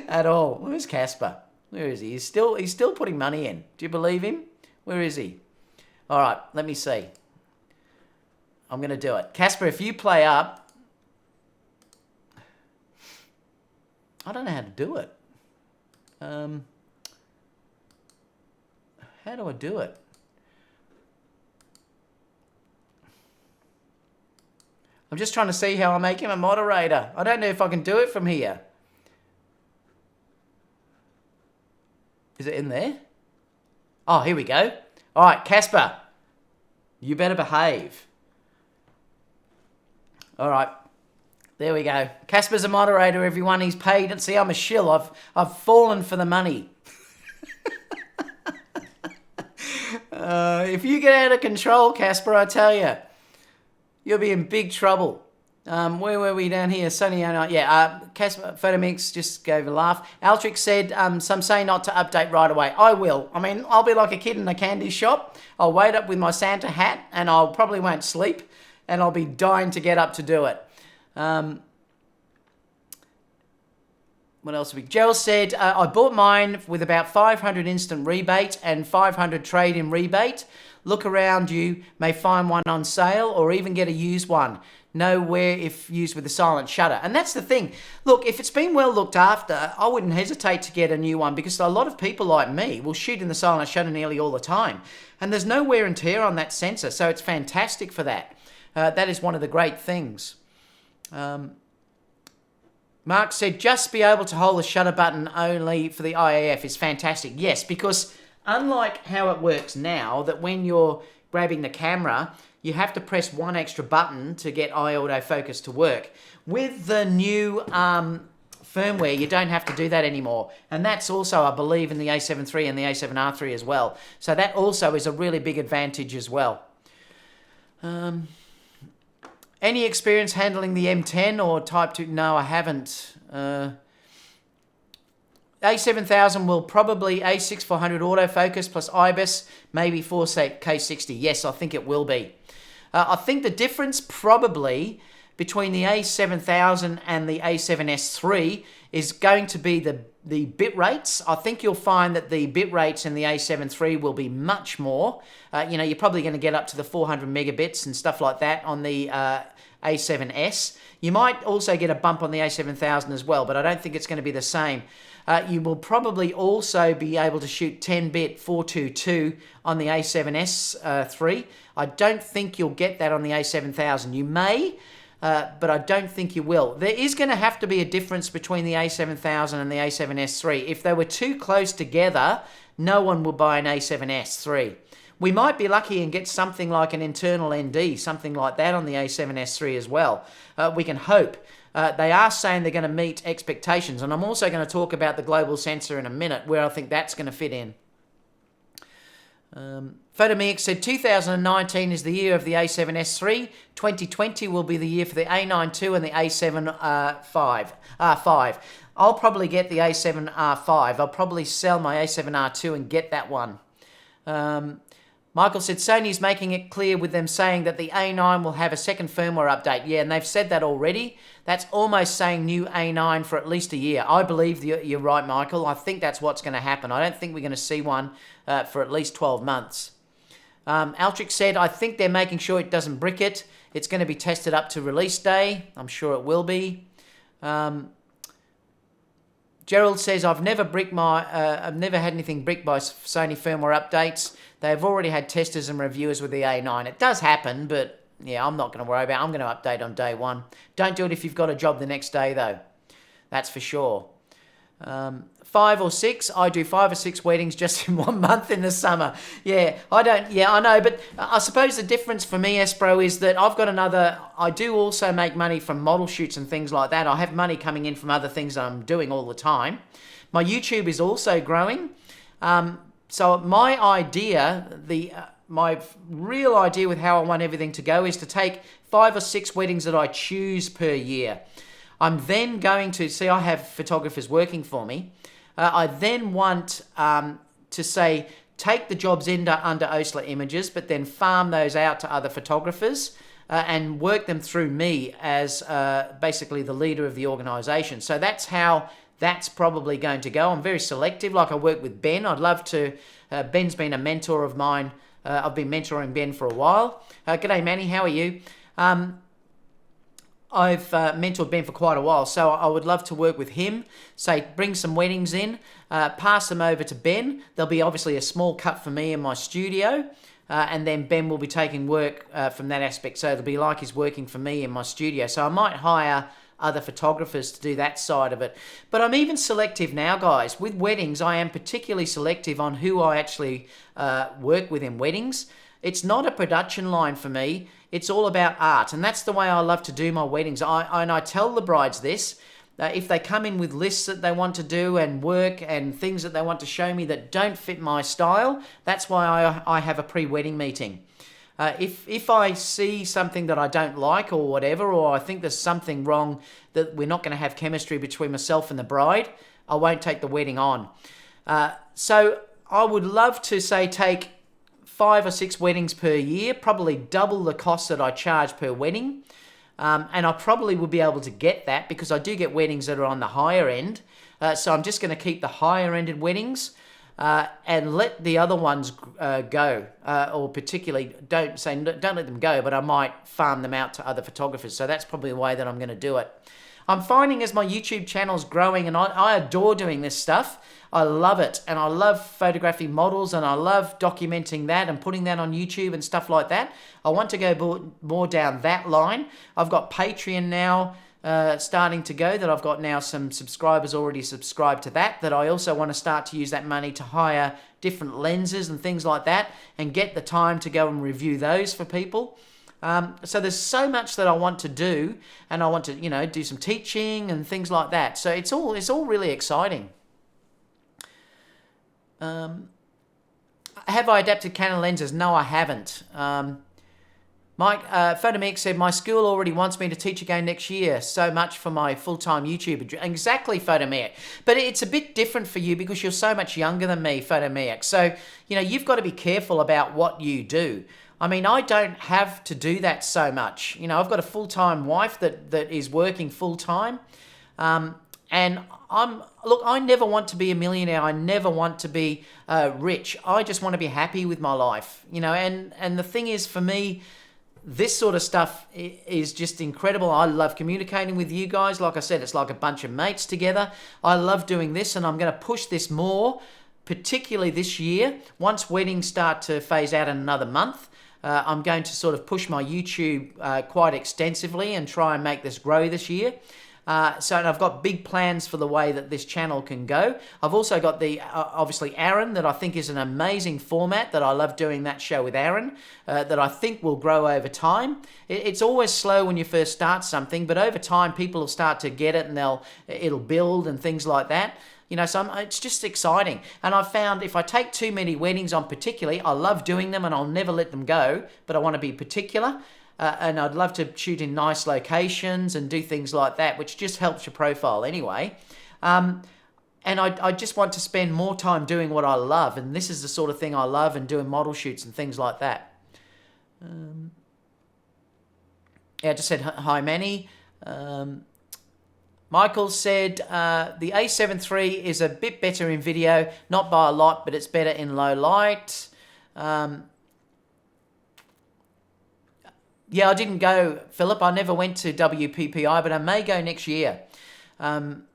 at all. Where's Casper? Where is he? He's still putting money in. Do you believe him? Where is he? All right, let me see. I'm going to do it. Casper, if you play up... I don't know how to do it. How do I do it? I'm just trying to see how I make him a moderator. I don't know if I can do it from here. Is it in there? Oh, here we go. All right, Casper, you better behave. All right, there we go. Casper's a moderator, everyone. He's paid. And see, I'm a shill. I've fallen for the money. If you get out of control, Casper, I tell you, you'll be in big trouble. Where were we down here? Sony 09. Yeah, Casper Photomix just gave a laugh. Altrix said, some say not to update right away. I will. I mean, I'll be like a kid in a candy shop. I'll wait up with my Santa hat and I'll probably won't sleep and I'll be dying to get up to do it. What else have we... Gerald said, I bought mine with about 500 instant rebate and 500 trade-in rebate. Look around you, may find one on sale or even get a used one. Know where if used with a silent shutter. And that's the thing. Look, if it's been well looked after, I wouldn't hesitate to get a new one because a lot of people like me will shoot in the silent shutter nearly all the time. And there's no wear and tear on that sensor, so it's fantastic for that. That is one of the great things. Mark said, just be able to hold the shutter button only for the IAF is fantastic. Yes, because unlike how it works now, that when you're grabbing the camera, you have to press one extra button to get eye autofocus to work. With the new firmware, you don't have to do that anymore. And that's also, I believe, in the A7 III and the A7R III as well. So that also is a really big advantage as well. Any experience handling the M10 or Type 2? No, I haven't. A7000 will probably A6400 autofocus plus IBIS, maybe 4K60. Yes, I think it will be. I think the difference probably between the A7000 and the A7S III is going to be the bit rates. I think you'll find that the bit rates in the A7 III will be much more. You're probably going to get up to the 400 megabits and stuff like that on the A7S. You might also get a bump on the A7000 as well, but I don't think it's going to be the same. You will probably also be able to shoot 10-bit 422 on the A7S III. I don't think you'll get that on the A7000. You may, but I don't think you will. There is going to have to be a difference between the A7000 and the A7S III. If they were too close together, no one will buy an A7S III. We might be lucky and get something like an internal ND, something like that on the A7S III as well. We can hope. They are saying they're going to meet expectations, and I'm also going to talk about the global sensor in a minute, where I think that's going to fit in. Photomix said 2019 is the year of the A7S III. 2020 will be the year for the A9 II and the A7R5. I'll probably get the A7R5. I'll probably sell my A7R2 and get that one. Michael said Sony's making it clear with them saying that the A9 will have a second firmware update. Yeah, and they've said that already. That's almost saying new A9 for at least a year. I believe you're right, Michael. I think that's what's going to happen. I don't think we're going to see one for at least 12 months. Altric said, I think they're making sure it doesn't brick it. It's going to be tested up to release day. I'm sure it will be. Gerald says, I've never had anything bricked by Sony firmware updates. They've already had testers and reviewers with the A9. It does happen, but yeah, I'm not going to worry about it. I'm going to update on day one. Don't do it if you've got a job the next day, though. That's for sure. 5 or 6. I do 5 or 6 weddings just in 1 month in the summer. Yeah, I don't. Yeah, I know. But I suppose the difference for me, Espro, is that I've got another. I do also make money from model shoots and things like that. I have money coming in from other things that I'm doing all the time. My YouTube is also growing. So my idea, my real idea with how I want everything to go is to take 5 or 6 weddings that I choose per year. I'm then going to, see, I have photographers working for me. I then want to say, take the jobs under Osler Images, but then farm those out to other photographers and work them through me as basically the leader of the organisation. So that's how that's probably going to go. I'm very selective. Like I work with Ben. I'd love to. Ben's been a mentor of mine. I've been mentoring Ben for a while. G'day, Manny. How are you? I've mentored Ben for quite a while, so I would love to work with him. Say, bring some weddings in, pass them over to Ben. There'll be obviously a small cut for me in my studio, and then Ben will be taking work from that aspect. So it'll be like he's working for me in my studio. So I might hire other photographers to do that side of it. But I'm even selective now, guys. With weddings, I am particularly selective on who I actually work with in weddings. It's not a production line for me. It's all about art, and that's the way I love to do my weddings. I tell the brides this. If they come in with lists that they want to do and work and things that they want to show me that don't fit my style, that's why I have a pre-wedding meeting. If I see something that I don't like or whatever, or I think there's something wrong that we're not going to have chemistry between myself and the bride, I won't take the wedding on. So I would love to say take 5 or 6 weddings per year, probably double the cost that I charge per wedding. And I probably would be able to get that because I do get weddings that are on the higher end. So I'm just going to keep the higher ended weddings and let the other ones go. Or particularly, don't let them go, but I might farm them out to other photographers. So that's probably the way that I'm going to do it. I'm finding as my YouTube channel's growing, and I adore doing this stuff. I love it, and I love photographing models, and I love documenting that and putting that on YouTube and stuff like that. I want to go more down that line. I've got Patreon now starting to go, that I've got now some subscribers already subscribed to that I also want to start to use that money to hire different lenses and things like that and get the time to go and review those for people. So there's so much that I want to do, and I want to, do some teaching and things like that. So it's all really exciting. Have I adapted Canon lenses? No, I haven't. Mike, Photomix said, my school already wants me to teach again next year. So much for my full-time YouTuber. Exactly, Photomix. But it's a bit different for you because you're so much younger than me, Photomix. So, you've got to be careful about what you do. I mean, I don't have to do that so much. I've got a full-time wife that is working full-time. And I never want to be a millionaire. I never want to be rich. I just want to be happy with my life, and the thing is, for me, this sort of stuff is just incredible. I love communicating with you guys. Like I said, it's like a bunch of mates together. I love doing this, and I'm going to push this more, particularly this year. Once weddings start to phase out in another month, I'm going to sort of push my YouTube quite extensively and try and make this grow this year. So I've got big plans for the way that this channel can go. I've also got the, obviously, Aaron, that I think is an amazing format, that I love doing that show with Aaron, that I think will grow over time. It's always slow when you first start something, but over time people will start to get it, and it'll build and things like that. So it's just exciting. And I've found if I take too many weddings on particularly, I love doing them and I'll never let them go, but I want to be particular. And I'd love to shoot in nice locations and do things like that, which just helps your profile anyway. and I just want to spend more time doing what I love, and this is the sort of thing I love, and doing model shoots and things like that. Yeah, I just said hi, Manny. Michael said the A7 III is a bit better in video, not by a lot, but it's better in low light. Yeah, I didn't go, Philip. I never went to WPPI, but I may go next year. What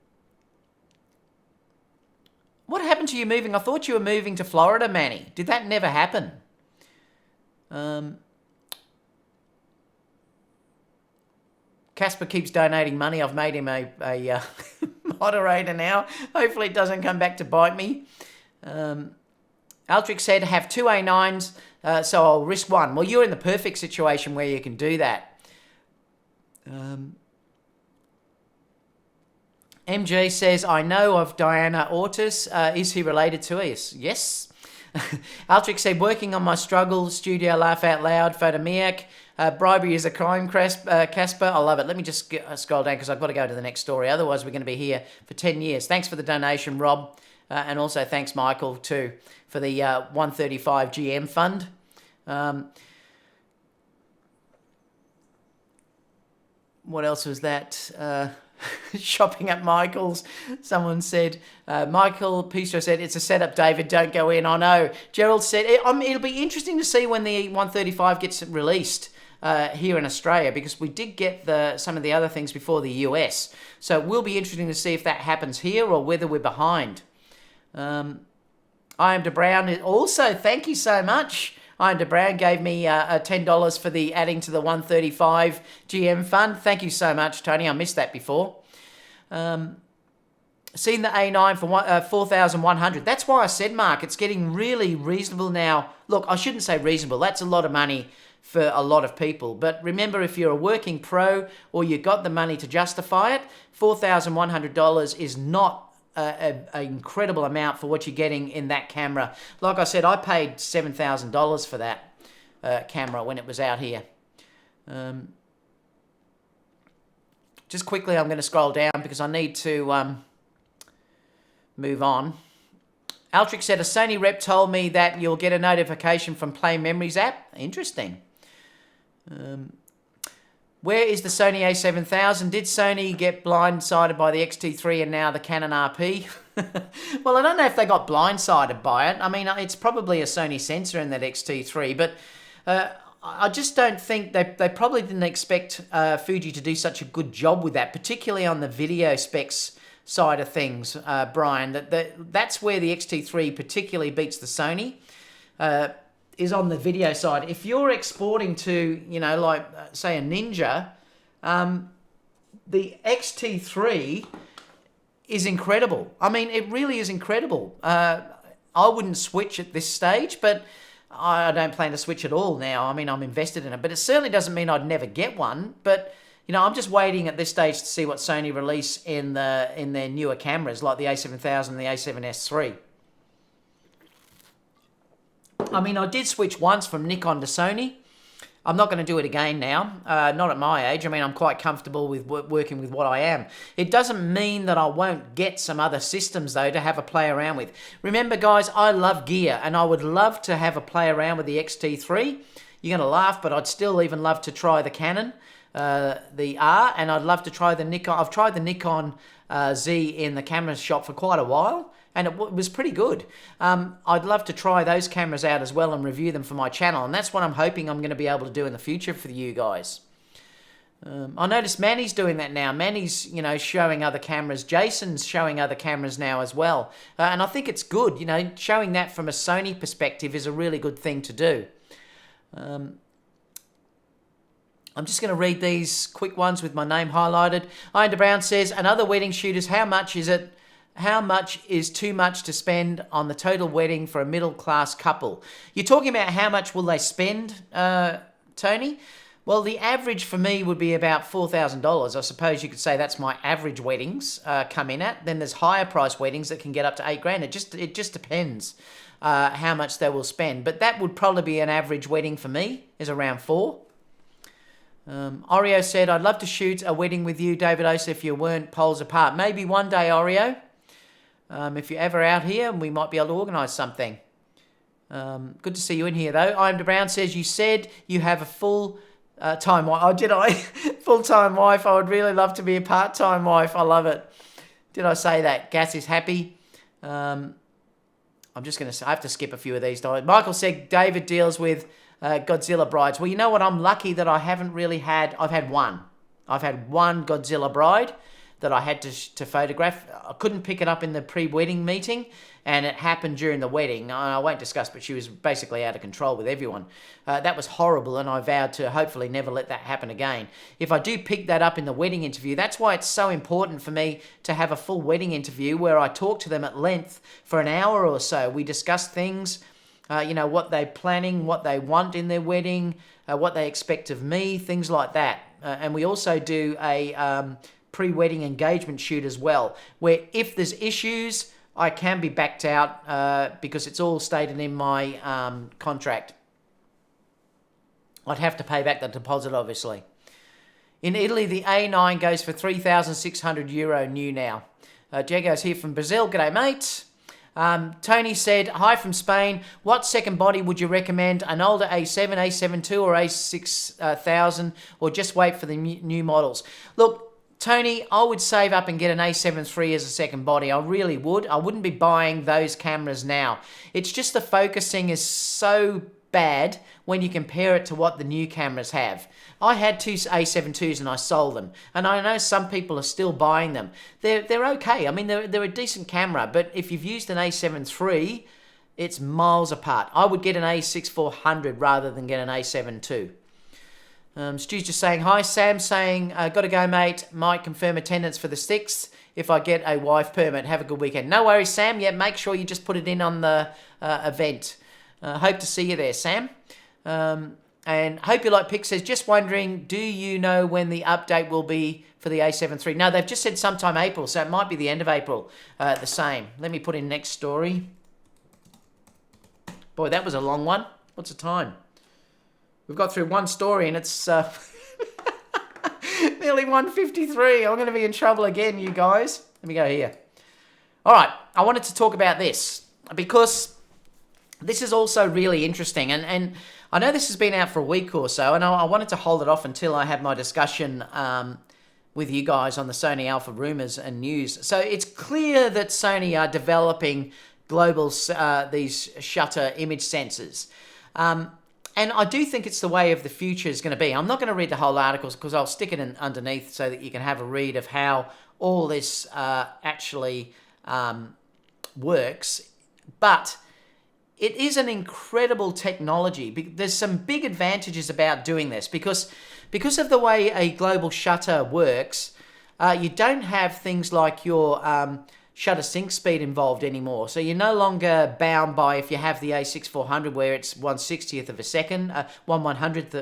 happened to you moving? I thought you were moving to Florida, Manny. Did that never happen? Casper keeps donating money. I've made him a moderator now. Hopefully it doesn't come back to bite me. Altric said, have two A9s, so I'll risk one. Well, you're in the perfect situation where you can do that. MG says, I know of Diana Ortiz. Is he related to us? Yes. Altric said, working on my struggle, studio, laugh out loud, Photomiac. Bribery is a crime, Casper. I love it. Let me just scroll down because I've got to go to the next story. Otherwise, we're going to be here for 10 years. Thanks for the donation, Rob. And also thanks, Michael, too, for the 135 GM fund. What else was that? Shopping at Michael's. Someone said, Michael Pistro said, it's a setup, David, don't go in. I know. Gerald said, it'll be interesting to see when the 135 gets released here in Australia, because we did get some of the other things before the US. So it will be interesting to see if that happens here or whether we're behind. I am De Brown. Also, thank you so much. I am De Brown gave me $10 for the adding to the 135 GM fund. Thank you so much, Tony. I missed that before. Seen the A9 for 4,100. That's why I said, Mark, it's getting really reasonable now. Look, I shouldn't say reasonable. That's a lot of money for a lot of people. But remember, if you're a working pro or you got the money to justify it, $4,100 is not an incredible amount for what you're getting in that camera. Like I said, I paid $7,000 for that camera when it was out here. Just quickly, I'm going to scroll down because I need to move on. Altric said, a Sony rep told me that you'll get a notification from Play Memories app. Interesting. Where is the Sony a7000? Did Sony get blindsided by the X-T3 and now the Canon RP? Well, I don't know if they got blindsided by it. I mean, it's probably a Sony sensor in that X-T3, but I just don't think they probably didn't expect Fuji to do such a good job with that, particularly on the video specs side of things, Brian. That's where the X-T3 particularly beats the Sony. Is on the video side. If you're exporting to, like, say, a Ninja, the X-T3 is incredible. I mean, it really is incredible. I wouldn't switch at this stage, but I don't plan to switch at all now. I mean, I'm invested in it, but it certainly doesn't mean I'd never get one. But, I'm just waiting at this stage to see what Sony release in their newer cameras, like the A7000 and the A7S III. I mean, I did switch once from Nikon to Sony. I'm not going to do it again now, not at my age. I mean, I'm quite comfortable with working with what I am. It doesn't mean that I won't get some other systems, though, to have a play around with. Remember, guys, I love gear, and I would love to have a play around with the X-T3. You're going to laugh, but I'd still even love to try the Canon, the R, and I'd love to try the Nikon. I've tried the Nikon Z in the camera shop for quite a while, and it was pretty good. I'd love to try those cameras out as well and review them for my channel, and that's what I'm hoping I'm going to be able to do in the future for you guys. I noticed Manny's doing that now. Manny's, showing other cameras. Jason's showing other cameras now as well. And I think it's good, showing that from a Sony perspective is a really good thing to do. I'm just going to read these quick ones with my name highlighted. Ian De Brown says, another wedding shooters, how much is it? How much is too much to spend on the total wedding for a middle-class couple? You're talking about how much will they spend, Tony? Well, the average for me would be about $4,000. I suppose you could say that's my average weddings come in at. Then there's higher price weddings that can get up to $8,000. It just depends how much they will spend. But that would probably be an average wedding for me, is around $4,000. Oreo said, I'd love to shoot a wedding with you, David Osa, if you weren't poles apart. Maybe one day, Oreo. If you're ever out here, we might be able to organise something. Good to see you in here, though. I'm Brown says, you said you have a full time wife. Oh, did I? Full-time wife. I would really love to be a part-time wife. I love it. Did I say that? Gas is happy. I'm just going to say, I have to skip a few of these. Michael said David deals with Godzilla brides. Well, you know what? I'm lucky that I haven't really had... I've had one. I've had one Godzilla bride that I had to photograph. I couldn't pick it up in the pre-wedding meeting, and it happened during the wedding. I won't discuss, but she was basically out of control with everyone. That was horrible, and I vowed to hopefully never let that happen again. If I do pick that up in the wedding interview, that's why it's so important for me to have a full wedding interview where I talk to them at length for an hour or so. We discuss things, what they're planning, what they want in their wedding, what they expect of me, things like that. And we also do a pre-wedding engagement shoot as well, where if there's issues, I can be backed out because it's all stated in my contract. I'd have to pay back the deposit, obviously. In Italy, the A9 goes for €3,600 new now. Diego's here from Brazil. G'day, mate. Tony said, hi from Spain. What second body would you recommend? An older A7, A7 II, or A6000, or just wait for the new models? Look, Tony, I would save up and get an A7 III as a second body. I really would. I wouldn't be buying those cameras now. It's just the focusing is so bad when you compare it to what the new cameras have. I had two A7 IIs and I sold them. And I know some people are still buying them. They're okay. I mean, they're a decent camera. But if you've used an A7 III, it's miles apart. I would get an A6400 rather than get an A7 II. Stu's just saying, hi. Sam saying, got to go, mate. Might confirm attendance for the 6th if I get a wife permit. Have a good weekend. No worries, Sam. Yeah, make sure you just put it in on the event. Hope to see you there, Sam. And hope you like Pick says, just wondering, do you know when the update will be for the A7 III? No, they've just said sometime April, so it might be the end of April. The same. Let me put in next story. Boy, that was a long one. What's the time? We've got through one story and it's nearly 1:53. I'm going to be in trouble again, you guys. Let me go here. All right, I wanted to talk about this because this is also really interesting. And I know this has been out for a week or so, and I wanted to hold it off until I had my discussion with you guys on the Sony Alpha rumors and news. So it's clear that Sony are developing global these shutter image sensors. And I do think it's the way of the future is going to be. I'm not going to read the whole articles because I'll stick it in underneath so that you can have a read of how all this actually works. But it is an incredible technology. There's some big advantages about doing this because of the way a global shutter works, you don't have things like your shutter sync speed involved anymore. So you're no longer bound by if you have the a6400 where it's 1/60th of a second, 1/100th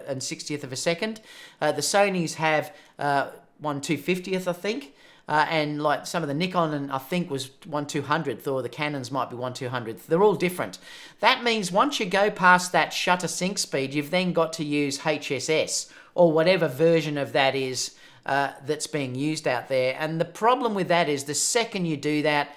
and 60th of a second. The Sonys have 1/250th, I think. And like some of the Nikon, and I think was 1/200th, or the Canons might be 1/200th. They're all different. That means once you go past that shutter sync speed, you've then got to use HSS or whatever version of that is that's being used out there. And the problem with that is the second you do that,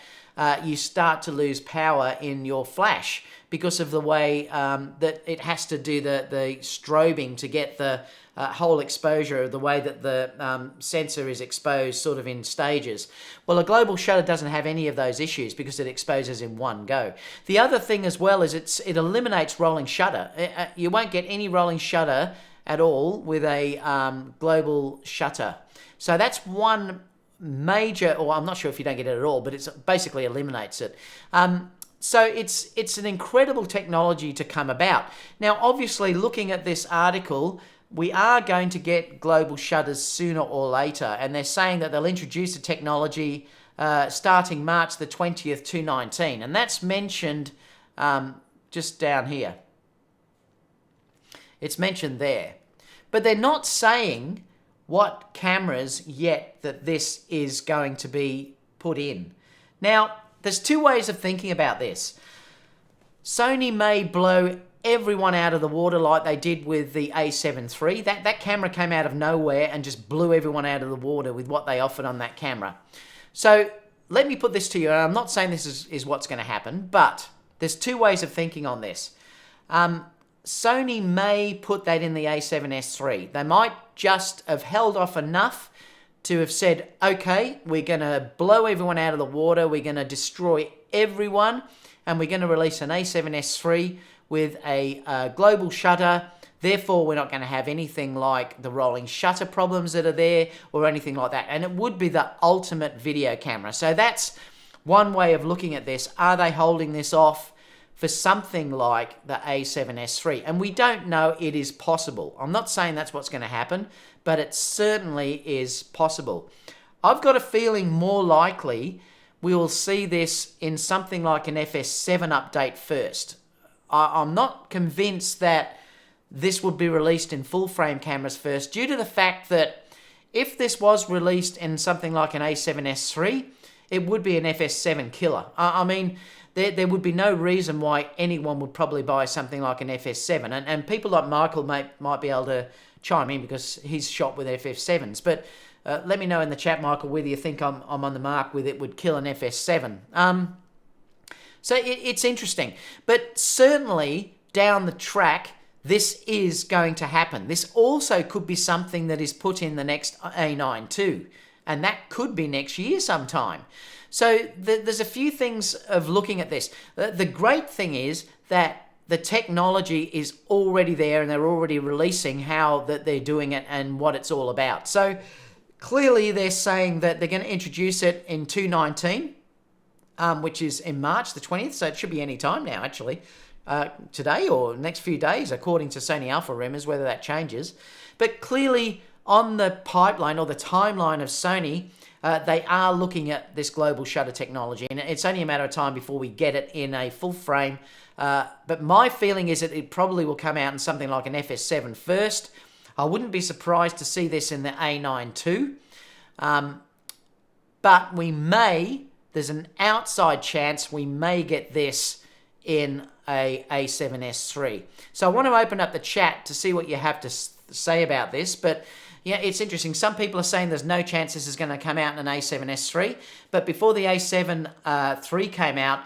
you start to lose power in your flash because of the way that it has to do the strobing to get the whole exposure, the way that the sensor is exposed sort of in stages. Well, a global shutter doesn't have any of those issues because it exposes in one go. The other thing as well is it eliminates rolling shutter. You won't get any rolling shutter at all with a global shutter. So that's one major, or I'm not sure if you don't get it at all, but it basically eliminates it. So it's an incredible technology to come about. Now, obviously, looking at this article, we are going to get global shutters sooner or later, and they're saying that they'll introduce the technology starting March the 20th, 2019, and that's mentioned just down here. It's mentioned there. But they're not saying what cameras yet that this is going to be put in. Now, there's two ways of thinking about this. Sony may blow everyone out of the water like they did with the A7 III. That camera came out of nowhere and just blew everyone out of the water with what they offered on that camera. So let me put this to you, and I'm not saying this is what's going to happen, but there's two ways of thinking on this. Sony may put that in the a7S III. They might just have held off enough to have said, okay, we're going to blow everyone out of the water, we're going to destroy everyone, and we're going to release an a7S III with a global shutter. Therefore, we're not going to have anything like the rolling shutter problems that are there or anything like that. And it would be the ultimate video camera. So that's one way of looking at this. Are they holding this off for something like the a7S III? And we don't know. It is possible. I'm not saying that's what's going to happen, but it certainly is possible. I've got a feeling more likely we will see this in something like an FS7 update first. I'm not convinced that this would be released in full frame cameras first, due to the fact that if this was released in something like an a7S III, it would be an FS7 killer. I mean, there would be no reason why anyone would probably buy something like an FS7. And people like Michael might be able to chime in because he's shot with FS7s. But let me know in the chat, Michael, whether you think I'm on the mark with it would kill an FS7. So it's interesting. But certainly down the track, this is going to happen. This also could be something that is put in the next A9 too. And that could be next year sometime. So there's a few things of looking at this. The great thing is that the technology is already there and they're already releasing how that they're doing it and what it's all about. So clearly they're saying that they're going to introduce it in 2019, which is in March the 20th. So it should be any time now, actually. Today or next few days, according to Sony Alpha rumors, whether that changes. But clearly on the pipeline or the timeline of Sony, they are looking at this global shutter technology, and it's only a matter of time before we get it in a full frame. But my feeling is that it probably will come out in something like an FS7 first. I wouldn't be surprised to see this in the A9 too. But there's an outside chance we may get this in a a7S III. So I want to open up the chat to see what you have to say about this. But yeah, it's interesting. Some people are saying there's no chance this is going to come out in an a7S III. But before the a7 III came out,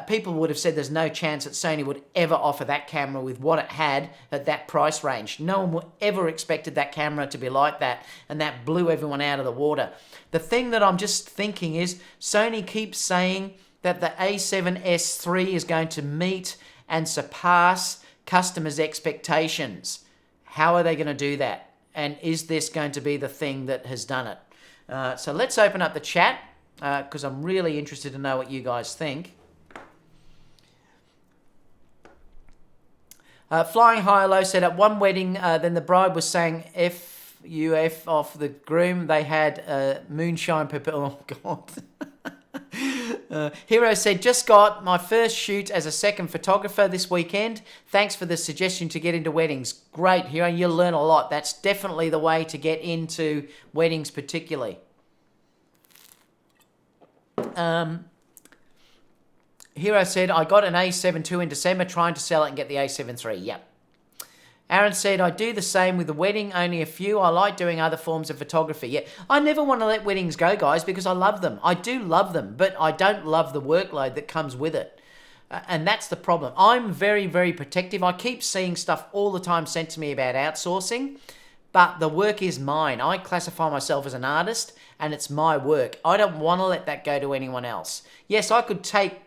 people would have said there's no chance that Sony would ever offer that camera with what it had at that price range. No one would ever expected that camera to be like that, and that blew everyone out of the water. The thing that I'm just thinking is Sony keeps saying that the a7S III is going to meet and surpass customers' expectations. How are they going to do that? And is this going to be the thing that has done it? So let's open up the chat because I'm really interested to know what you guys think. Flying High or Low said at one wedding, then the bride was saying F-U-F off the groom. They had moonshine pepper. Oh, God. Hero said, just got my first shoot as a second photographer this weekend. Thanks for the suggestion to get into weddings. Great, Hero. You'll learn a lot. That's definitely the way to get into weddings particularly. Hero said, I got an A7 II in December, trying to sell it and get the A7 III. Yep. Aaron said, I do the same with the wedding, only a few. I like doing other forms of photography. Yeah, I never want to let weddings go, guys, because I love them. I do love them, but I don't love the workload that comes with it. And that's the problem. I'm very, very protective. I keep seeing stuff all the time sent to me about outsourcing, but the work is mine. I classify myself as an artist, and it's my work. I don't want to let that go to anyone else. Yes, I could take,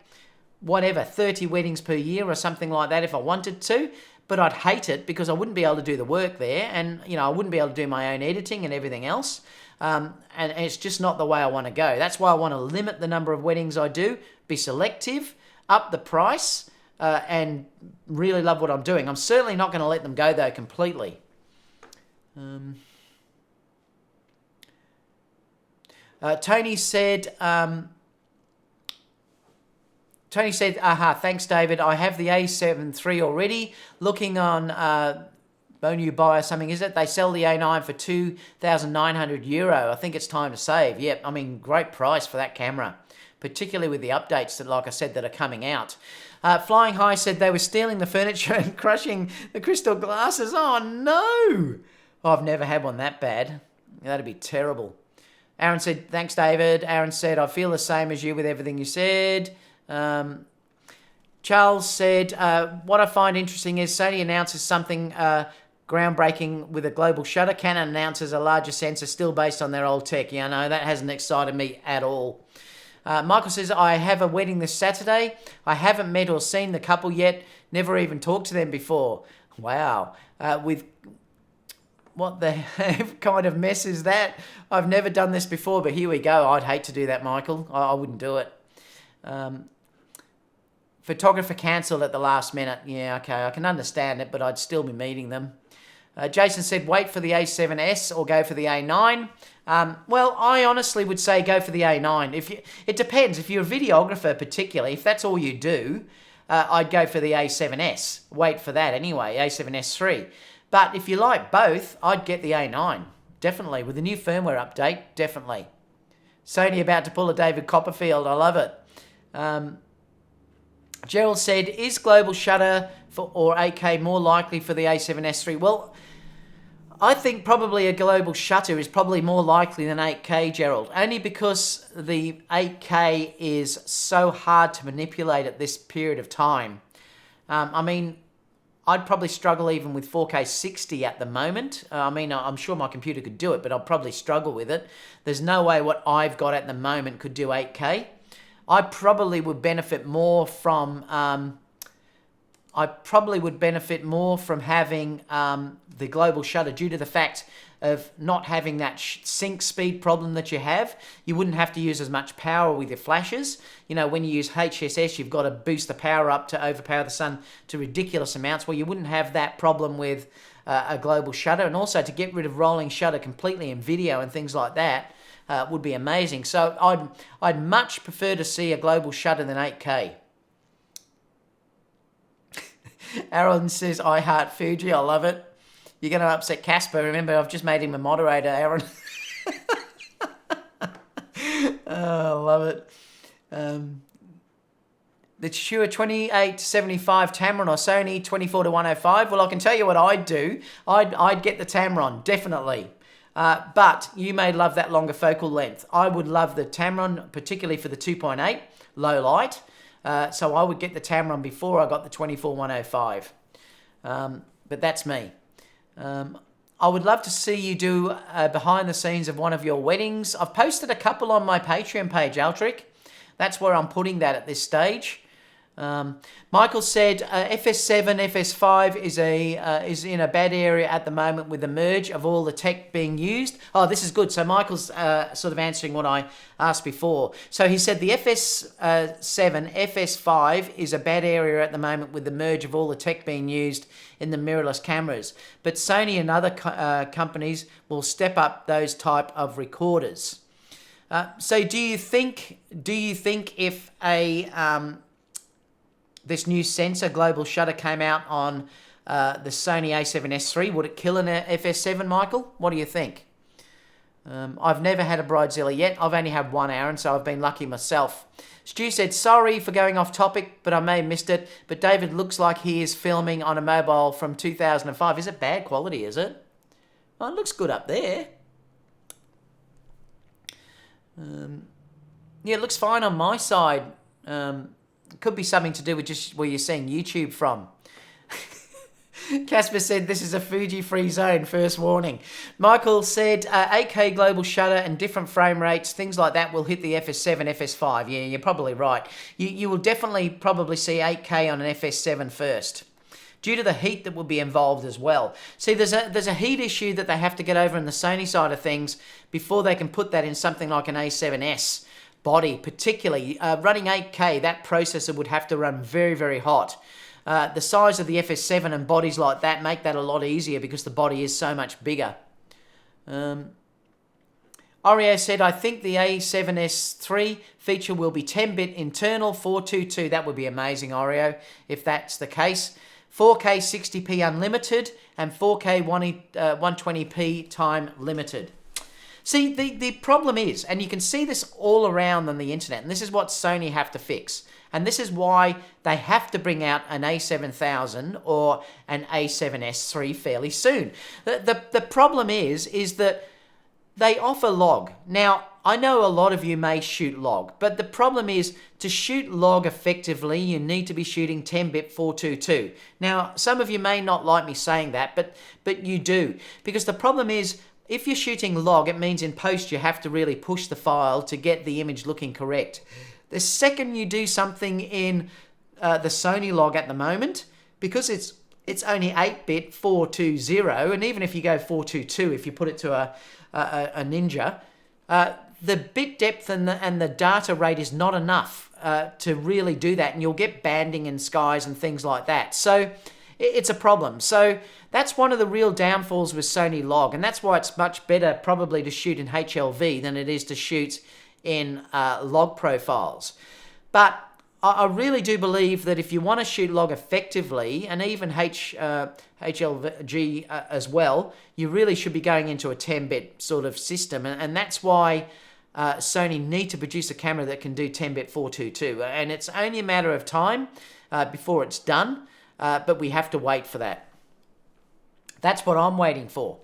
30 weddings per year or something like that if I wanted to, but I'd hate it because I wouldn't be able to do the work there, and I wouldn't be able to do my own editing and everything else. And it's just not the way I want to go. That's why I want to limit the number of weddings I do, be selective, up the price, and really love what I'm doing. I'm certainly not going to let them go though completely. Tony said, aha, thanks, David. I have the A7 III already. Looking on Bonu Buy or something, is it? They sell the A9 for €2,900. I think it's time to save. Yep, I mean, great price for that camera, particularly with the updates that, like I said, that are coming out. Flying High said they were stealing the furniture and crushing the crystal glasses. Oh, no! Oh, I've never had one that bad. That'd be terrible. Aaron said, thanks, David. Aaron said, I feel the same as you with everything you said. Charles said, what I find interesting is Sony announces something groundbreaking with a global shutter. Canon announces a larger sensor still based on their old tech. Yeah, no, that hasn't excited me at all. Michael says, I have a wedding this Saturday. I haven't met or seen the couple yet. Never even talked to them before. Wow. With what the kind of mess is that? I've never done this before, but here we go. I'd hate to do that, Michael. I wouldn't do it. Photographer cancelled at the last minute. Yeah, okay, I can understand it, but I'd still be meeting them. Jason said, wait for the A7S or go for the A9. Well, I honestly would say go for the A9. It depends. If you're a videographer particularly, if that's all you do, I'd go for the A7S. Wait for that anyway, A7S3. But if you like both, I'd get the A9. Definitely. With the new firmware update, definitely. Sony about to pull a David Copperfield. I love it. Gerald said, is global shutter or 8K more likely for the A7S3? Well, I think probably a global shutter is probably more likely than 8K, Gerald, only because the 8K is so hard to manipulate at this period of time. I mean, I'd probably struggle even with 4K 60 at the moment. I mean, I'm sure my computer could do it, but I'll probably struggle with it. There's no way what I've got at the moment could do 8K. I probably would benefit more from having the global shutter due to the fact of not having that sync speed problem that you have. You wouldn't have to use as much power with your flashes. You know, when you use HSS, you've got to boost the power up to overpower the sun to ridiculous amounts. Well, you wouldn't have that problem with a global shutter. And also to get rid of rolling shutter completely in video and things like that would be amazing. So I'd much prefer to see a global shutter than 8K. Aaron says, I heart Fuji. I love it. You're going to upset Casper. Remember, I've just made him a moderator, Aaron. Oh, I love it. The Shure 2875 Tamron or Sony 24-105. Well, I can tell you what I'd do. I'd get the Tamron, definitely. But you may love that longer focal length. I would love the Tamron, particularly for the 2.8, low light. So I would get the Tamron before I got the 24-105. But that's me. I would love to see you do behind the scenes of one of your weddings. I've posted a couple on my Patreon page, Aldrich. That's where I'm putting that at this stage. Michael said FS7, FS5 is in a bad area at the moment with the merge of all the tech being used. Oh, this is good. So Michael's sort of answering what I asked before. So he said the FS7, FS5 is a bad area at the moment with the merge of all the tech being used in the mirrorless cameras. But Sony and other companies will step up those type of recorders. So do you think if this new sensor, global shutter, came out on the Sony A7S3, would it kill an FS7, Michael? What do you think? I've never had a Bridezilla yet. I've only had one, Aaron, so I've been lucky myself. Stu said, sorry for going off topic, but I may have missed it. But David looks like he is filming on a mobile from 2005. Is it bad quality, is it? Well, it looks good up there. Yeah, it looks fine on my side. Could be something to do with just where you're seeing YouTube from. Casper said, this is a Fuji-free zone, first warning. Michael said, 8K global shutter and different frame rates, things like that will hit the FS7, FS5. Yeah, you're probably right. You will definitely probably see 8K on an FS7 first, due to the heat that will be involved as well. See, there's a heat issue that they have to get over on the Sony side of things before they can put that in something like an A7S body, particularly. Running 8K, that processor would have to run very, very hot. The size of the FS7 and bodies like that make that a lot easier because the body is so much bigger. Oreo said, I think the A7S3 feature will be 10-bit internal 422. That would be amazing, Oreo, if that's the case. 4K 60p unlimited and 4K 120p time limited. See, the problem is, and you can see this all around on the internet, and this is what Sony have to fix. And this is why they have to bring out an A7000 or an A7S3 fairly soon. The problem is that they offer log. Now, I know a lot of you may shoot log, but the problem is to shoot log effectively, you need to be shooting 10-bit 422. Now, some of you may not like me saying that, but you do. Because the problem is, if you're shooting log, it means in post you have to really push the file to get the image looking correct. The second you do something in the Sony log at the moment, because it's only 8-bit 420, and even if you go 422, if you put it to a Ninja, the bit depth and the data rate is not enough to really do that, and you'll get banding in skies and things like that. So it's a problem. So that's one of the real downfalls with Sony log, and that's why it's much better probably to shoot in HLV than it is to shoot in log profiles. But I really do believe that if you want to shoot log effectively, and even HLG as well, you really should be going into a 10-bit sort of system. And that's why Sony need to produce a camera that can do 10-bit 422. And it's only a matter of time before it's done, but we have to wait for that. That's what I'm waiting for.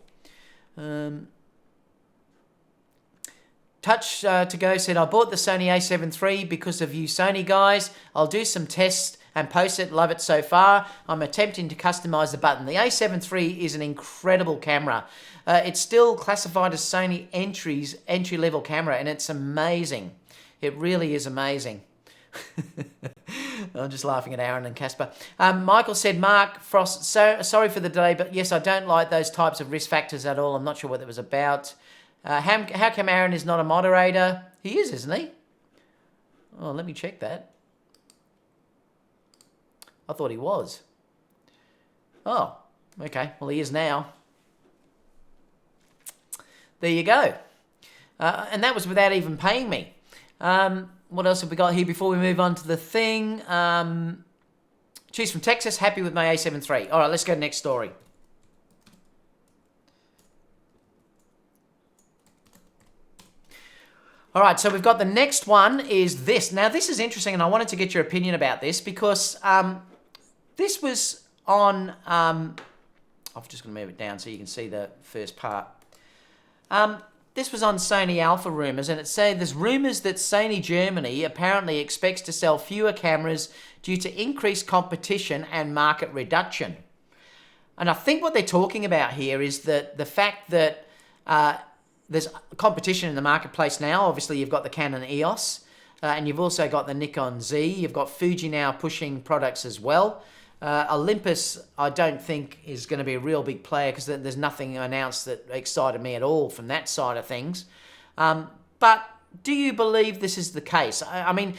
Touch to Go said, I bought the Sony a7 III because of you Sony guys. I'll do some tests and post it. Love it so far. I'm attempting to customize the button. The a7 III is an incredible camera. It's still classified as Sony entry-level camera, and it's amazing. It really is amazing. I'm just laughing at Aaron and Casper. Michael said, Mark Frost, sorry for the delay, but yes, I don't like those types of risk factors at all. I'm not sure what it was about. How come Aaron is not a moderator? He is, isn't he? Oh, let me check that. I thought he was. Oh, okay. Well, he is now. There you go. And that was without even paying me. What else have we got here before we move on to the thing? She's from Texas, happy with my a7 III. All right, let's go to the next story. All right, so we've got the next one is this. Now, this is interesting, and I wanted to get your opinion about this because this was on... I'm just going to move it down so you can see the first part. This was on Sony Alpha Rumors, and it said there's rumors that Sony Germany apparently expects to sell fewer cameras due to increased competition and market reduction. And I think what they're talking about here is that the fact that there's competition in the marketplace now. Obviously, you've got the Canon EOS, and you've also got the Nikon Z. You've got Fuji now pushing products as well. Olympus, I don't think, is going to be a real big player because there's nothing announced that excited me at all from that side of things. But do you believe this is the case? I mean,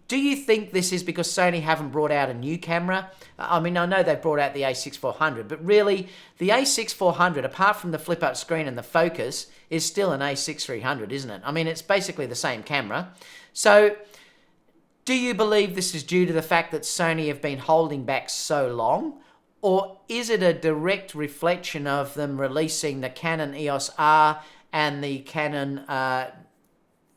do you think this is because Sony haven't brought out a new camera? I mean, I know they've brought out the a6400, but really, the a6400, apart from the flip-up screen and the focus, is still an a6300, isn't it? I mean, it's basically the same camera. So, do you believe this is due to the fact that Sony have been holding back so long? Or is it a direct reflection of them releasing the Canon EOS-R and the Canon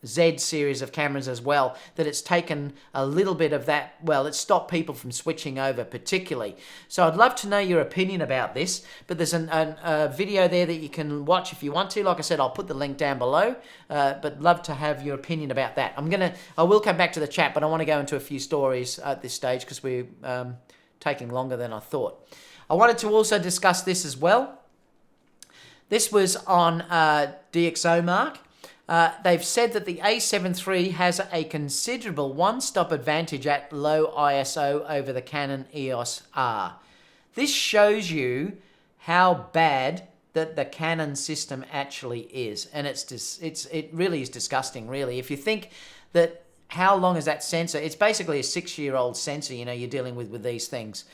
Z series of cameras as well, that it's taken a little bit of that, well, it's stopped people from switching over particularly. So I'd love to know your opinion about this, but there's a video there that you can watch if you want to. Like I said, I'll put the link down below, but love to have your opinion about that. I will come back to the chat, but I want to go into a few stories at this stage because we're taking longer than I thought. I wanted to also discuss this as well. This was on DxO Mark. They've said that the a7 III has a considerable one-stop advantage at low ISO over the Canon EOS-R. This shows you how bad that the Canon system actually is, and it really is disgusting, really. If you think that how long is that sensor? It's basically a 6-year-old sensor, you know, you're dealing with these things.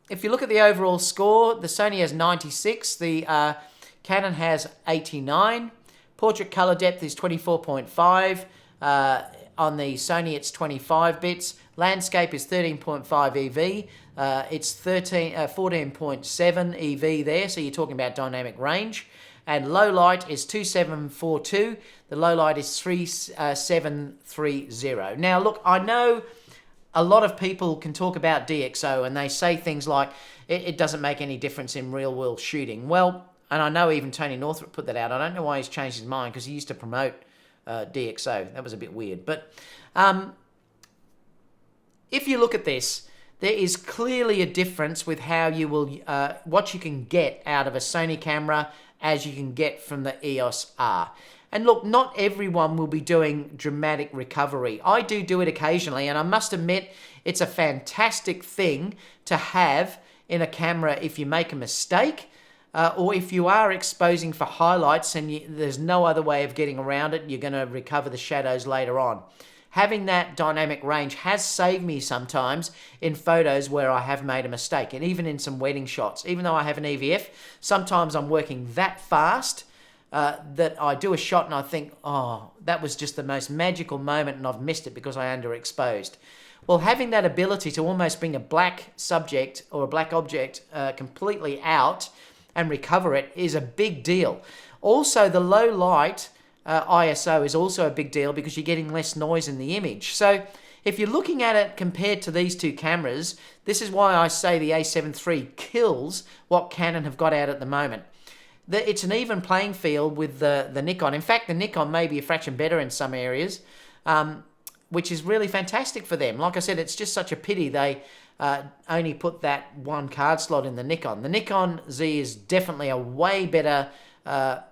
If you look at the overall score, the Sony has 96, the Canon has 89. Portrait color depth is 24.5. On the Sony, it's 25 bits. Landscape is 13.5 EV. It's 14.7 EV there, so you're talking about dynamic range. And low light is 2742. The low light is 3730. Now, look, I know a lot of people can talk about DxO and they say things like, it doesn't make any difference in real-world shooting. Well, and I know even Tony Northrup put that out. I don't know why he's changed his mind, because he used to promote DxO. That was a bit weird. But if you look at this, there is clearly a difference with how you will, what you can get out of a Sony camera as you can get from the EOS-R. And look, not everyone will be doing dramatic recovery. I do it occasionally, and I must admit, it's a fantastic thing to have in a camera if you make a mistake, or if you are exposing for highlights and there's no other way of getting around it, you're going to recover the shadows later on. Having that dynamic range has saved me sometimes in photos where I have made a mistake, and even in some wedding shots. Even though I have an EVF, sometimes I'm working that fast that I do a shot and I think, oh, that was just the most magical moment and I've missed it because I underexposed. Well, having that ability to almost bring a black subject or a black object completely out and recover it is a big deal. Also, the low light ISO is also a big deal because you're getting less noise in the image. So if you're looking at it compared to these two cameras, this is why I say the A7 III kills what Canon have got out at the moment. It's an even playing field with the Nikon. In fact, the Nikon may be a fraction better in some areas, which is really fantastic for them. Like I said, it's just such a pity they only put that one card slot in the Nikon. The Nikon Z is definitely a way better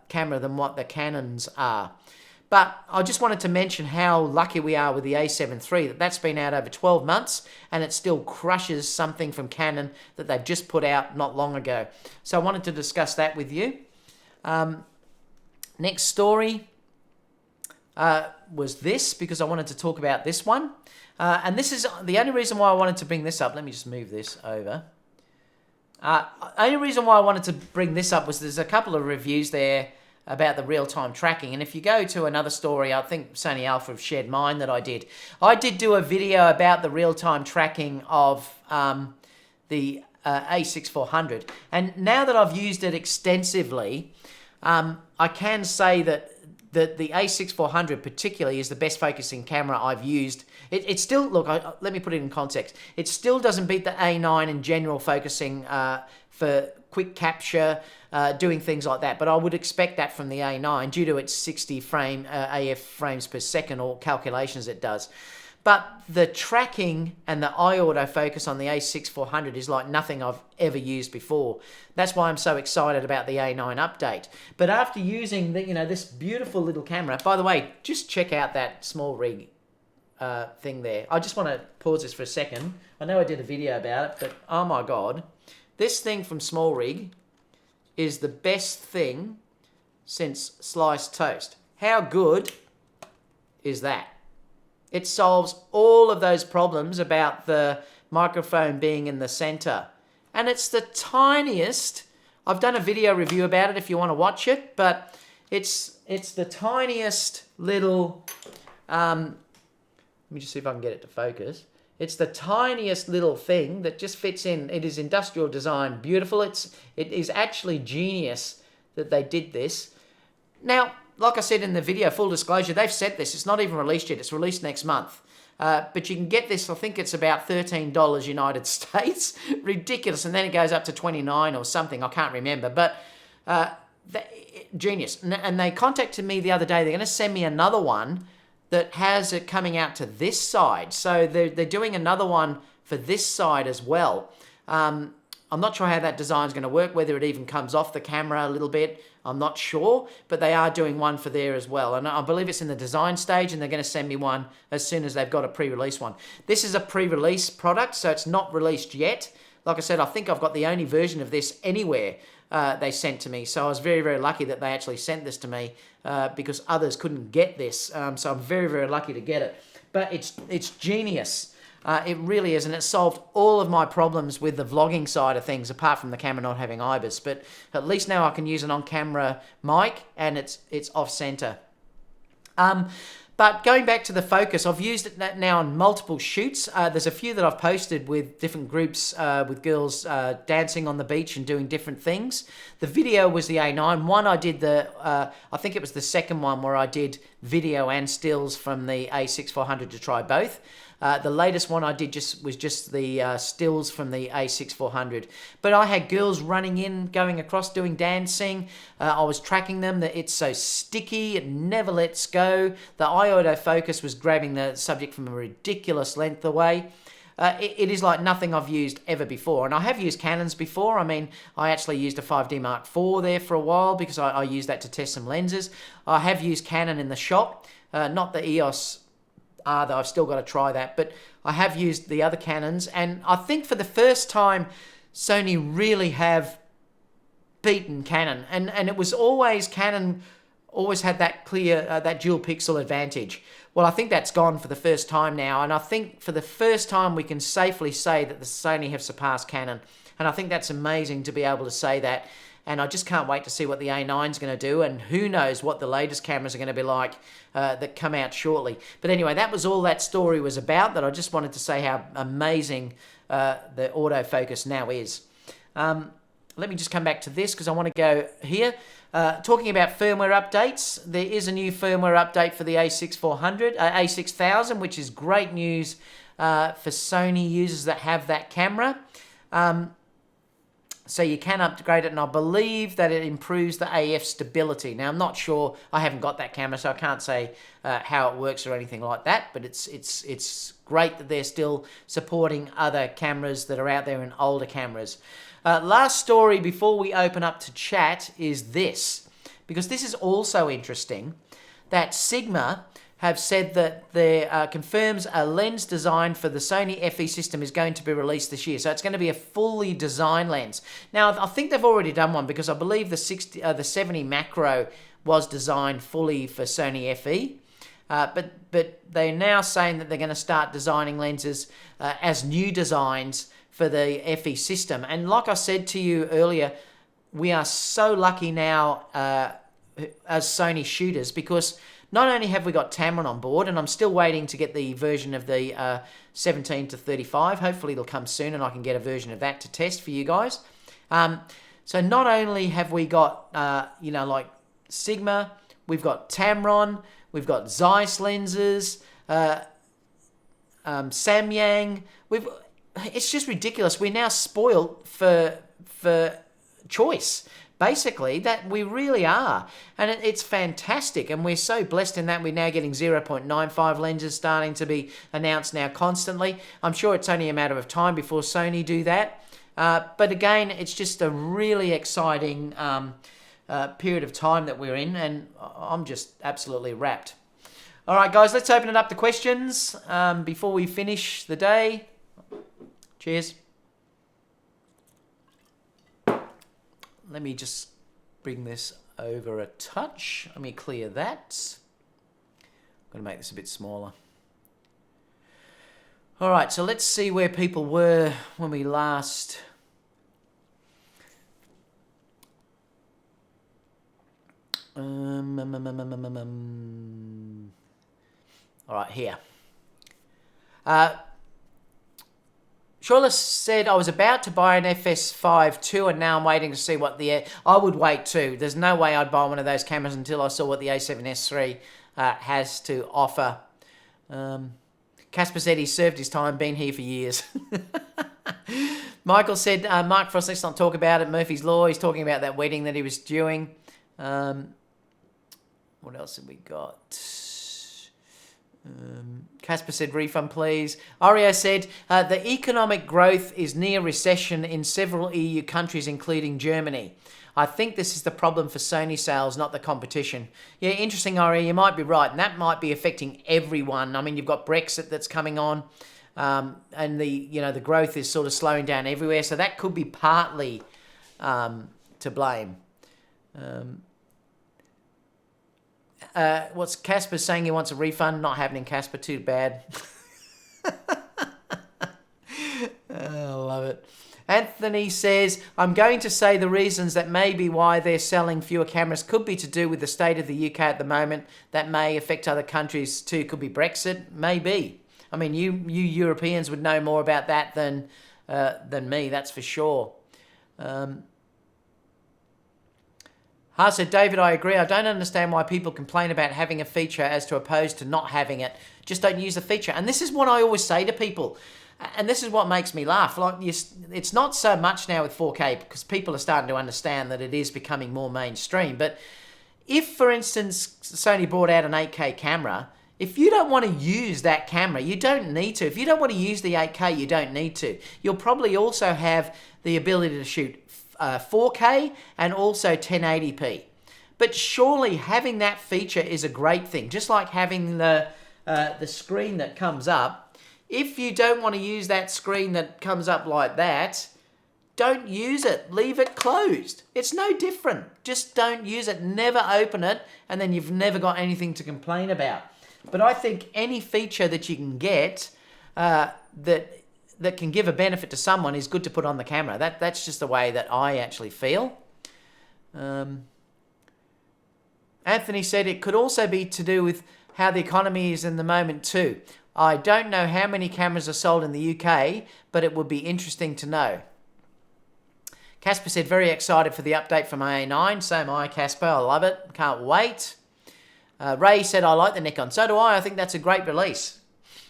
camera than what the Canons are. But I just wanted to mention how lucky we are with the A7 III, that's been out over 12 months and it still crushes something from Canon that they've just put out not long ago. So I wanted to discuss that with you. Next story was this, because I wanted to talk about this one. And this is the only reason why I wanted to bring this up. Let me just move this over. Only reason why I wanted to bring this up was there's a couple of reviews there about the real-time tracking. And if you go to another story, I think Sony Alpha have shared mine that I did. I did do a video about the real-time tracking of the a6400. And now that I've used it extensively, I can say that the a6400 particularly is the best focusing camera I've used. It still, look, let me put it in context. It still doesn't beat the A9 in general focusing for quick capture, doing things like that. But I would expect that from the A9 due to its 60 frame AF frames per second or calculations it does. But the tracking and the eye autofocus on the a6400 is like nothing I've ever used before. That's why I'm so excited about the A9 update. But after using this beautiful little camera, by the way, just check out that small rig thing there. I just want to pause this for a second. I know I did a video about it, but oh my God, this thing from Small Rig is the best thing since sliced toast. How good is that? It solves all of those problems about the microphone being in the center. And it's the tiniest, I've done a video review about it if you want to watch it, but it's the tiniest little, let me just see if I can get it to focus. It's the tiniest little thing that just fits in. It is industrial design, beautiful. It is actually genius that they did this. Now, like I said in the video, full disclosure, they've said this. It's not even released yet. It's released next month. But you can get this, I think it's about $13 United States. Ridiculous. And then it goes up to $29 or something. I can't remember. But genius. And they contacted me the other day. They're going to send me another one that has it coming out to this side. So they're doing another one for this side as well. I'm not sure how that design is going to work, whether it even comes off the camera a little bit. I'm not sure, but they are doing one for there as well. And I believe it's in the design stage, and they're going to send me one as soon as they've got a pre-release one. This is a pre-release product, so it's not released yet. Like I said, I think I've got the only version of this anywhere they sent to me. So I was very, very lucky that they actually sent this to me because others couldn't get this. So I'm very, very lucky to get it. But it's genius. It really is, and it solved all of my problems with the vlogging side of things, apart from the camera not having IBIS. But at least now I can use an on-camera mic, and it's off-center. But going back to the focus, I've used it now on multiple shoots. There's a few that I've posted with different groups, with girls dancing on the beach and doing different things. The video was the A9. One I did I think it was the second one where I did video and stills from the A6400 to try both. The latest one I did was just the stills from the a6400. But I had girls running in, going across, doing dancing. I was tracking them. That it's so sticky, it never lets go. The eye autofocus was grabbing the subject from a ridiculous length away. It is like nothing I've used ever before. And I have used Canons before. I mean, I actually used a 5D Mark IV there for a while because I used that to test some lenses. I have used Canon in the shop, not the EOS-R though. I've still got to try that. But I have used the other Canons. And I think for the first time, Sony really have beaten Canon. And it was always Canon always had that clear, that dual pixel advantage. Well, I think that's gone for the first time now, and I think for the first time we can safely say that the Sony have surpassed Canon, and I think that's amazing to be able to say that, and I just can't wait to see what the A9 is going to do, and who knows what the latest cameras are going to be like that come out shortly. But anyway, that was all that story was about, that I just wanted to say how amazing the autofocus now is. Let me just come back to this because I want to go here. Talking about firmware updates, there is a new firmware update for the A6000, which is great news for Sony users that have that camera. So you can upgrade it, and I believe that it improves the AF stability. Now, I'm not sure. I haven't got that camera, so I can't say how it works or anything like that, but it's great that they're still supporting other cameras that are out there and older cameras. Last story before we open up to chat is this, because this is also interesting, that Sigma have said that there confirms a lens design for the Sony FE system is going to be released this year. So it's going to be a fully designed lens. Now, I think they've already done one because I believe the 70 macro was designed fully for Sony FE. But they're now saying that they're going to start designing lenses as new designs for the FE system. And like I said to you earlier, we are so lucky now as Sony shooters, because not only have we got Tamron on board, and I'm still waiting to get the version of the 17 to 35. Hopefully it'll come soon and I can get a version of that to test for you guys. So not only have we got, like Sigma, we've got Tamron, we've got Zeiss lenses, Samyang, it's just ridiculous. We're now spoiled for choice, basically, that we really are. And it's fantastic. And we're so blessed in that we're now getting 0.95 lenses starting to be announced now constantly. I'm sure it's only a matter of time before Sony do that. But again, it's just a really exciting period of time that we're in. And I'm just absolutely wrapped. All right, guys, let's open it up to questions before we finish the day. Cheers. Let me just bring this over a touch. Let me clear that. I'm going to make this a bit smaller. All right, so let's see where people were when we last... All right, here. Shawless said, I was about to buy an FS5 too, and now I'm waiting to see what the... I would wait too. There's no way I'd buy one of those cameras until I saw what the A7S3 has to offer. Casper said he served his time, been here for years. Michael said, Mark Frost, let's not talk about it. Murphy's Law, he's talking about that wedding that he was doing. What else have we got? Casper said, refund please. Oreo said, the economic growth is near recession in several EU countries, including Germany. I think this is the problem for Sony sales, not the competition. Yeah, interesting, Oreo, you might be right, and that might be affecting everyone. I mean, you've got Brexit that's coming on, and the growth is sort of slowing down everywhere, so that could be partly to blame. What's Casper saying? He wants a refund. Not happening, Casper. Too bad. I love it. Anthony says, I'm going to say the reasons that maybe why they're selling fewer cameras could be to do with the state of the UK at the moment. That may affect other countries too. Could be Brexit. Maybe. I mean, you Europeans would know more about that than me. That's for sure. Ha said, David, I agree. I don't understand why people complain about having a feature as to opposed to not having it. Just don't use the feature. And this is what I always say to people. And this is what makes me laugh. Like, it's not so much now with 4K because people are starting to understand that it is becoming more mainstream. But if, for instance, Sony brought out an 8K camera, if you don't want to use that camera, you don't need to. If you don't want to use the 8K, you don't need to. You'll probably also have the ability to shoot 4K and also 1080p. But surely having that feature is a great thing. Just like having the screen that comes up. If you don't want to use that screen that comes up like that, don't use it. Leave it closed. It's no different. Just don't use it. Never open it, and then you've never got anything to complain about. But I think any feature that you can get that can give a benefit to someone is good to put on the camera. That's just the way that I actually feel. Anthony said it could also be to do with how the economy is in the moment too. I don't know how many cameras are sold in the UK, but it would be interesting to know. Casper said, very excited for the update from A9. So am I, Casper. I love it. Can't wait. Ray said, I like the Nikon. So do I. I think that's a great release.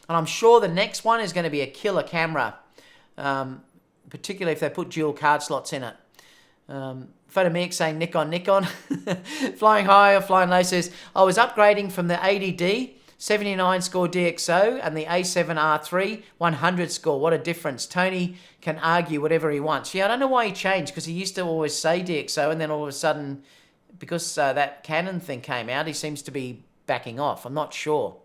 And I'm sure the next one is going to be a killer camera, particularly if they put dual card slots in it. Photomix saying Nikon. Flying high or flying low says, I was upgrading from the 80D 79 score DxO and the A7R3 100 score. What a difference. Tony can argue whatever he wants. Yeah, I don't know why he changed, because he used to always say DxO, and then all of a sudden, because that Canon thing came out, he seems to be backing off. I'm not sure.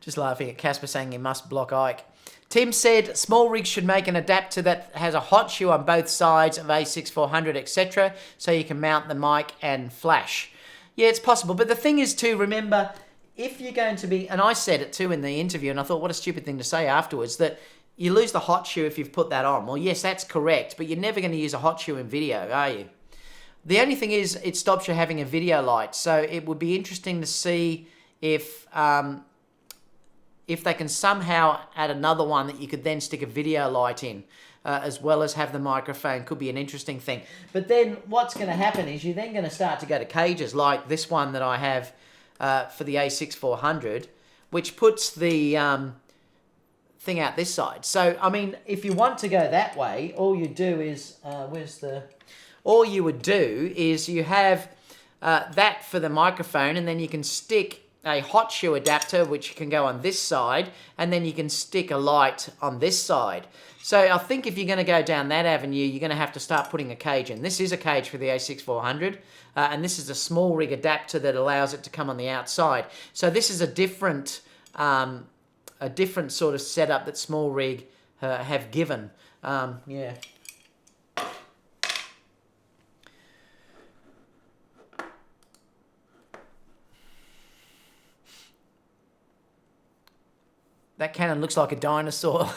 Just laughing at Casper saying he must block Ike. Tim said, small rigs should make an adapter that has a hot shoe on both sides of a6400, etc., so you can mount the mic and flash. Yeah, it's possible. But the thing is, too, remember, if you're going to be, and I said it too in the interview, and I thought, what a stupid thing to say afterwards, that you lose the hot shoe if you've put that on. Well, yes, that's correct, but you're never going to use a hot shoe in video, are you? The only thing is, it stops you having a video light. So it would be interesting to see if they can somehow add another one that you could then stick a video light in, as well as have the microphone. Could be an interesting thing. But then what's going to happen is you're then going to start to go to cages like this one that I have for the A6400, which puts the thing out this side. So, I mean, if you want to go that way, all you do is, all you would do is you have that for the microphone, and then you can stick a hot shoe adapter, which can go on this side, and then you can stick a light on this side. So I think if you're going to go down that avenue, you're going to have to start putting a cage in. This is a cage for the A6400, and this is a small rig adapter that allows it to come on the outside. So this is a different sort of setup that small rig have given. Yeah. That Canon looks like a dinosaur.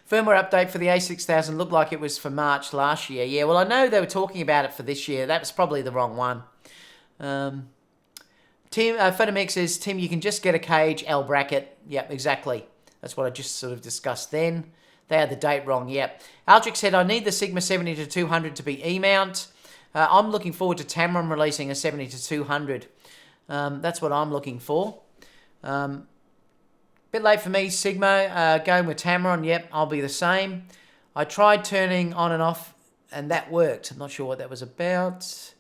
Firmware update for the A6000 looked like it was for March last year. Yeah, well, I know they were talking about it for this year. That was probably the wrong one. Photomix says, Tim, you can just get a cage, L bracket. Yep, exactly. That's what I just sort of discussed then. They had the date wrong, yep. Aldrich said, I need the Sigma 70-200 to be E-mount. I'm looking forward to Tamron releasing a 70-200. That's what I'm looking for. Bit late for me, Sigma, going with Tamron. Yep, I'll be the same. I tried turning on and off, and that worked. I'm not sure what that was about.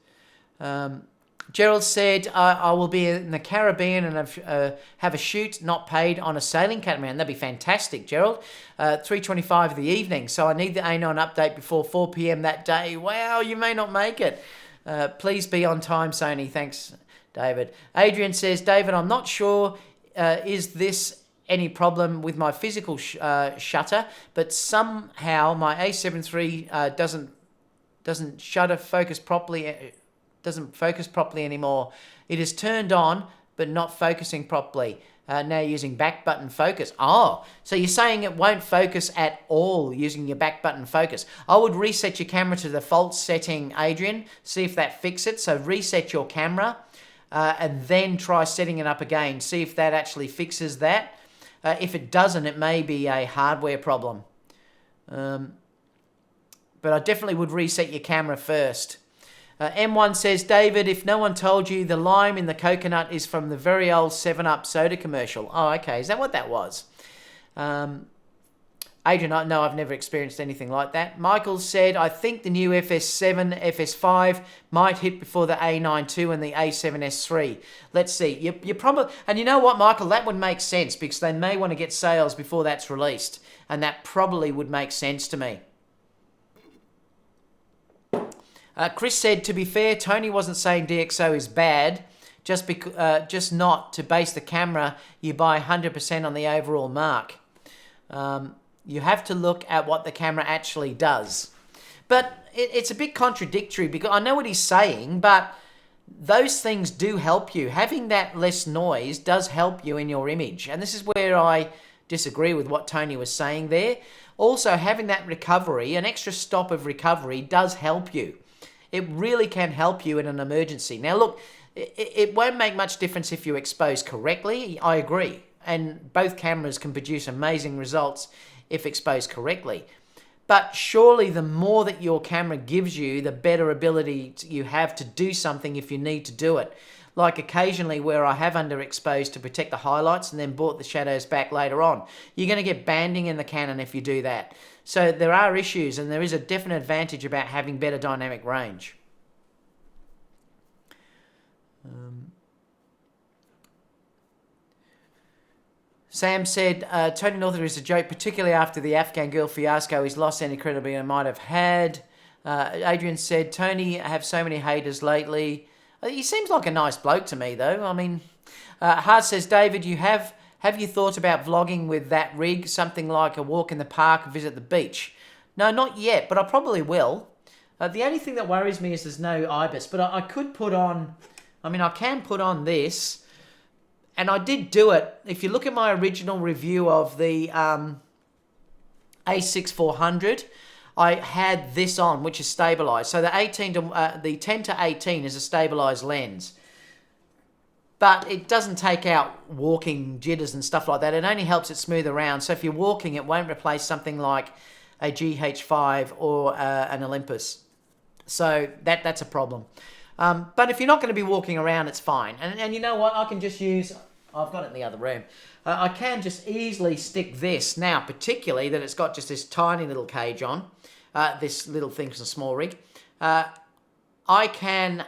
Gerald said, I will be in the Caribbean and have a shoot not paid on a sailing catamaran. That'd be fantastic, Gerald. 3:25 of the evening, so I need the A9 update before 4 p.m. that day. Wow, you may not make it. Please be on time, Sony. Thanks, David. Adrian says, David, I'm not sure, is this any problem with my physical shutter, but somehow my A7 III doesn't shutter focus properly. Doesn't focus properly anymore. It is turned on, but not focusing properly. Now using back button focus. Oh, so you're saying it won't focus at all using your back button focus. I would reset your camera to the default setting, Adrian. See if that fixes it. So reset your camera and then try setting it up again. See if that actually fixes that. If it doesn't, it may be a hardware problem. But I definitely would reset your camera first. M1 says, David, if no one told you, the lime in the coconut is from the very old 7-Up soda commercial. Oh, okay. Is that what that was? Adrian, no, I've never experienced anything like that. Michael said, I think the new FS7, FS5 might hit before the A9 II and the A7S III. Let's see. You probably, and you know what, Michael, that would make sense because they may want to get sales before that's released. And that probably would make sense to me. Chris said, to be fair, Tony wasn't saying DxO is bad, just not to base the camera you buy 100% on the overall mark. You have to look at what the camera actually does. But it's a bit contradictory because I know what he's saying, but those things do help you. Having that less noise does help you in your image. And this is where I disagree with what Tony was saying there. Also, having that recovery, an extra stop of recovery, does help you. It really can help you in an emergency. Now, look, it won't make much difference if you expose correctly. I agree. And both cameras can produce amazing results if exposed correctly. But surely the more that your camera gives you, the better ability you have to do something if you need to do it. Like occasionally where I have underexposed to protect the highlights and then brought the shadows back later on. You're going to get banding in the Canon if you do that. So there are issues and there is a definite advantage about having better dynamic range. Sam said, Tony Norther is a joke, particularly after the Afghan girl fiasco. He's lost any credibility I might have had. Adrian said, Tony, I have so many haters lately. He seems like a nice bloke to me, though. I mean, Hart says, David, have you thought about vlogging with that rig? Something like a walk in the park, visit the beach? No, not yet, but I probably will. The only thing that worries me is there's no IBIS, but I could put on, I can put on this. And I did do it. If you look at my original review of the a6400, I had this on, which is stabilized. So the 10 to 18 is a stabilized lens. But it doesn't take out walking jitters and stuff like that. It only helps it smooth around. So if you're walking, it won't replace something like a GH5 or an Olympus. So that's a problem. But if you're not going to be walking around, it's fine. And you know what? I can just use... I've got it in the other room. I can just easily stick this. Now, particularly that it's got just this tiny little cage on. This little thing from a small rig. I can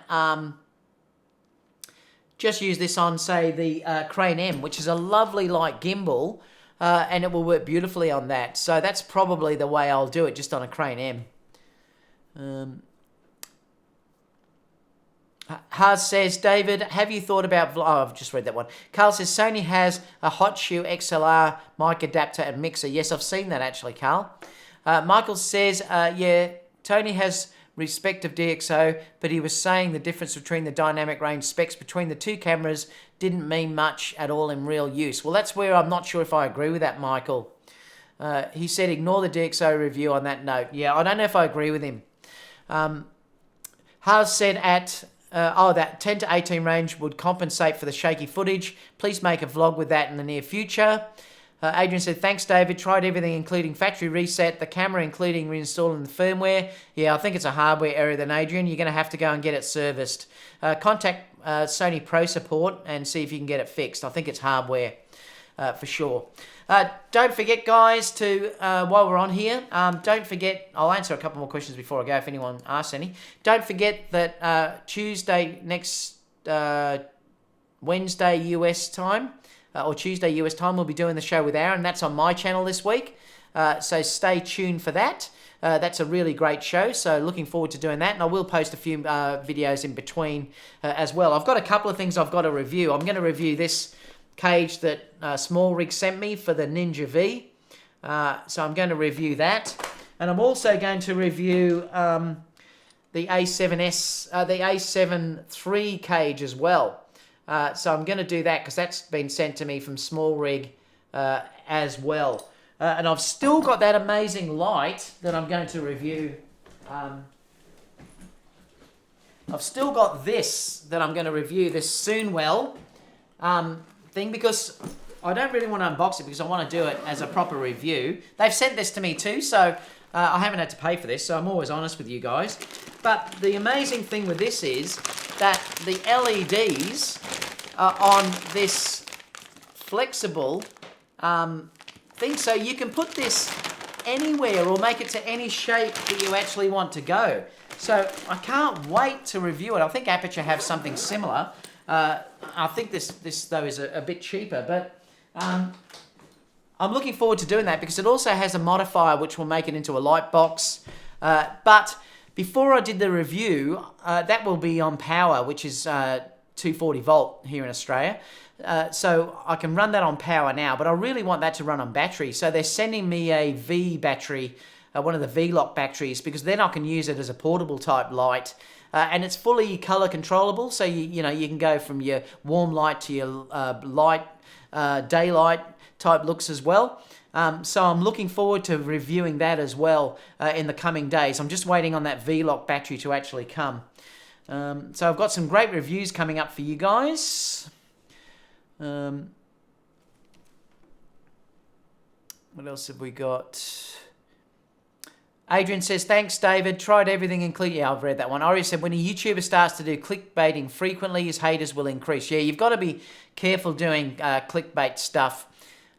just use this on, say, the Crane M, which is a lovely light gimbal. And it will work beautifully on that. So that's probably the way I'll do it, just on a Crane M. Haas says, David, have you thought about... Oh, I've just read that one. Carl says, Sony has a Hot Shoe XLR mic adapter and mixer. Yes, I've seen that actually, Carl. Michael says, yeah, Tony has respect of DxO, but he was saying the difference between the dynamic range specs between the two cameras didn't mean much at all in real use. Well, that's where I'm not sure if I agree with that, Michael. He said, ignore the DxO review on that note. Yeah, I don't know if I agree with him. Haas said that 10 to 18 range would compensate for the shaky footage. Please make a vlog with that in the near future. Adrian said, thanks, David. Tried everything, including factory reset, the camera, including reinstalling the firmware. Yeah, I think it's a hardware error then, Adrian. You're going to have to go and get it serviced. Contact Sony Pro Support and see if you can get it fixed. I think it's hardware for sure. Don't forget, guys, to while we're on here, don't forget, I'll answer a couple more questions before I go if anyone asks any. Don't forget that Tuesday, next Wednesday US time, or Tuesday US time, we'll be doing the show with Aaron. That's on my channel this week, so stay tuned for that. That's a really great show, so looking forward to doing that, and I will post a few videos in between as well. I've got a couple of things I've got to review. I'm going to review this cage that Small Rig sent me for the Ninja V. So I'm going to review that. And I'm also going to review the A7S, the A7 III cage as well. So I'm going to do that because that's been sent to me from Small Rig as well. And I've still got that amazing light that I'm going to review. I've still got this that I'm going to review, this Soonwell thing, because I don't really want to unbox it because I want to do it as a proper review. They've sent this to me too, so I haven't had to pay for this, so I'm always honest with you guys. But the amazing thing with this is that the LEDs are on this flexible thing, so you can put this anywhere or make it to any shape that you actually want to go. So I can't wait to review it. I think Aperture have something similar. I think this though is a bit cheaper, but I'm looking forward to doing that because it also has a modifier which will make it into a light box. But before I did the review, that will be on power, which is 240 volt here in Australia. So I can run that on power now, but I really want that to run on battery. So they're sending me a V battery, one of the V-Lock batteries, because then I can use it as a portable type light. And it's fully color controllable, so you can go from your warm light to your light, daylight type looks as well. So I'm looking forward to reviewing that as well in the coming days. I'm just waiting on that V-Lock battery to actually come. So I've got some great reviews coming up for you guys. What else have we got? Adrian says, thanks, David. Tried everything, including... Yeah, I've read that one. Ori said, when a YouTuber starts to do clickbaiting frequently, his haters will increase. Yeah, you've got to be careful doing clickbait stuff.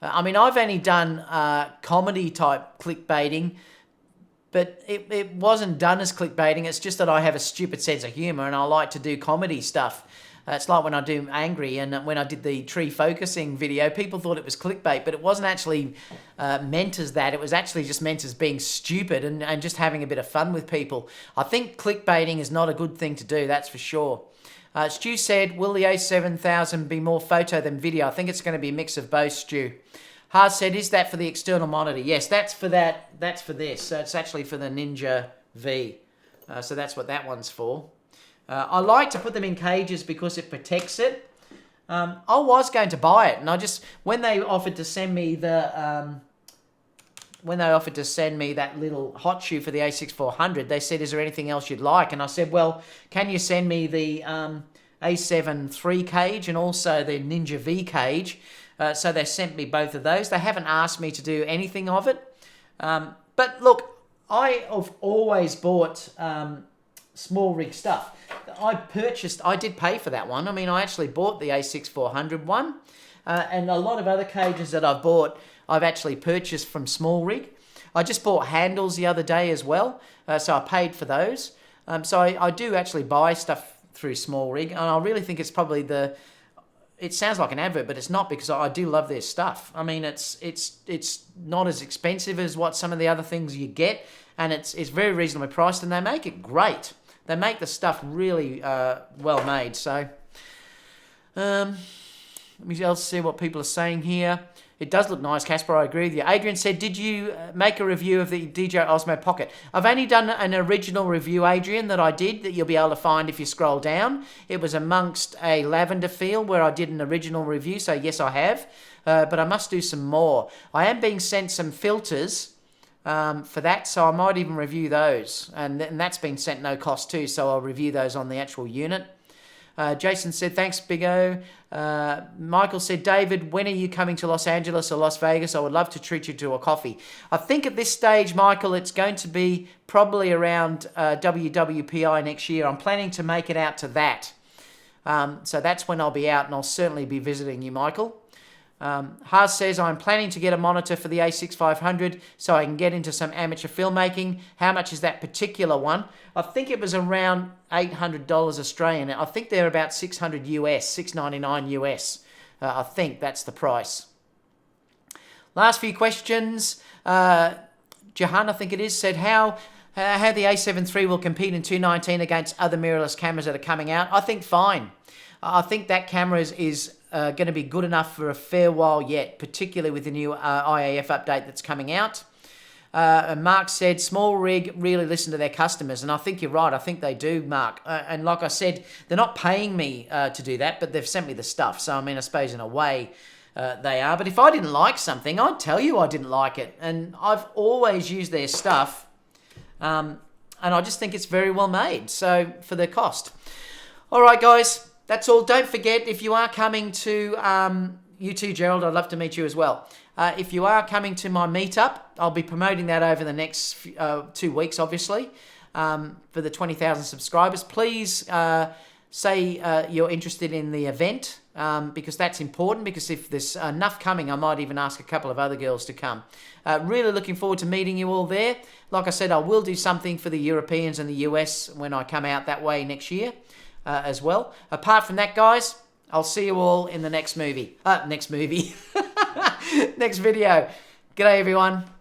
I mean, I've only done comedy-type clickbaiting, but it wasn't done as clickbaiting. It's just that I have a stupid sense of humour and I like to do comedy stuff. It's like when I do Angry, and when I did the tree focusing video, people thought it was clickbait, but it wasn't actually meant as that. It was actually just meant as being stupid and just having a bit of fun with people. I think clickbaiting is not a good thing to do, that's for sure. Stu said, will the A7000 be more photo than video? I think it's going to be a mix of both, Stu. Haas said, is that for the external monitor? Yes, that's for that. That's for this. So it's actually for the Ninja V. So that's what that one's for. I like to put them in cages because it protects it. I was going to buy it, and when they offered to send me that little hot shoe for the A6400, they said, is there anything else you'd like? And I said, well, can you send me the A7 III cage and also the Ninja V cage? So they sent me both of those. They haven't asked me to do anything of it. But look, I have always bought small rig stuff. I did pay for that one. I mean, I actually bought the A6400 one, and a lot of other cages that I've bought, I've actually purchased from small rig. I just bought handles the other day as well, so I paid for those. So I do actually buy stuff through small rig, and I really think it's probably it sounds like an advert, but it's not, because I do love their stuff. I mean, it's not as expensive as what some of the other things you get, and it's very reasonably priced, and they make it great. They make the stuff really well made. So let me else see what people are saying here. It does look nice, Casper. I agree with you. Adrian said, did you make a review of the DJI Osmo Pocket? I've only done an original review, Adrian, that I did, that you'll be able to find if you scroll down. It was amongst a lavender field where I did an original review. So yes, I have. But I must do some more. I am being sent some filters for that, so I might even review those, and that's been sent no cost too, so I'll review those on the actual unit. Jason said, thanks, Big O. Michael said, David, when are you coming to Los Angeles or Las Vegas? I would love to treat you to a coffee. I think at this stage, Michael, it's going to be probably around WWPI next year. I'm planning to make it out to that. So that's when I'll be out, and I'll certainly be visiting you, Michael. Haas says, I'm planning to get a monitor for the A6500 so I can get into some amateur filmmaking. How much is that particular one? I think it was around $800 Australian. I think they're about $600 US, $699 US. I think that's the price. Last few questions. Jahan, I think it is, said how the A7 III will compete in 2019 against other mirrorless cameras that are coming out. I think fine. I think that camera is going to be good enough for a fair while yet, particularly with the new IAF update that's coming out. And Mark said, small rig really listen to their customers. And I think you're right. I think they do, Mark. And like I said, they're not paying me to do that, but they've sent me the stuff. So, I mean, I suppose in a way they are. But if I didn't like something, I'd tell you I didn't like it. And I've always used their stuff. And I just think it's very well made. So, for the cost. All right, guys. That's all. Don't forget, if you are coming to you too, Gerald. I'd love to meet you as well. If you are coming to my meetup, I'll be promoting that over the next 2 weeks, obviously, for the 20,000 subscribers. Please say you're interested in the event, because that's important, because if there's enough coming, I might even ask a couple of other girls to come. Really looking forward to meeting you all there. Like I said, I will do something for the Europeans and the US when I come out that way next year as well. Apart from that, guys, I'll see you all in the next movie. Next video. G'day, everyone.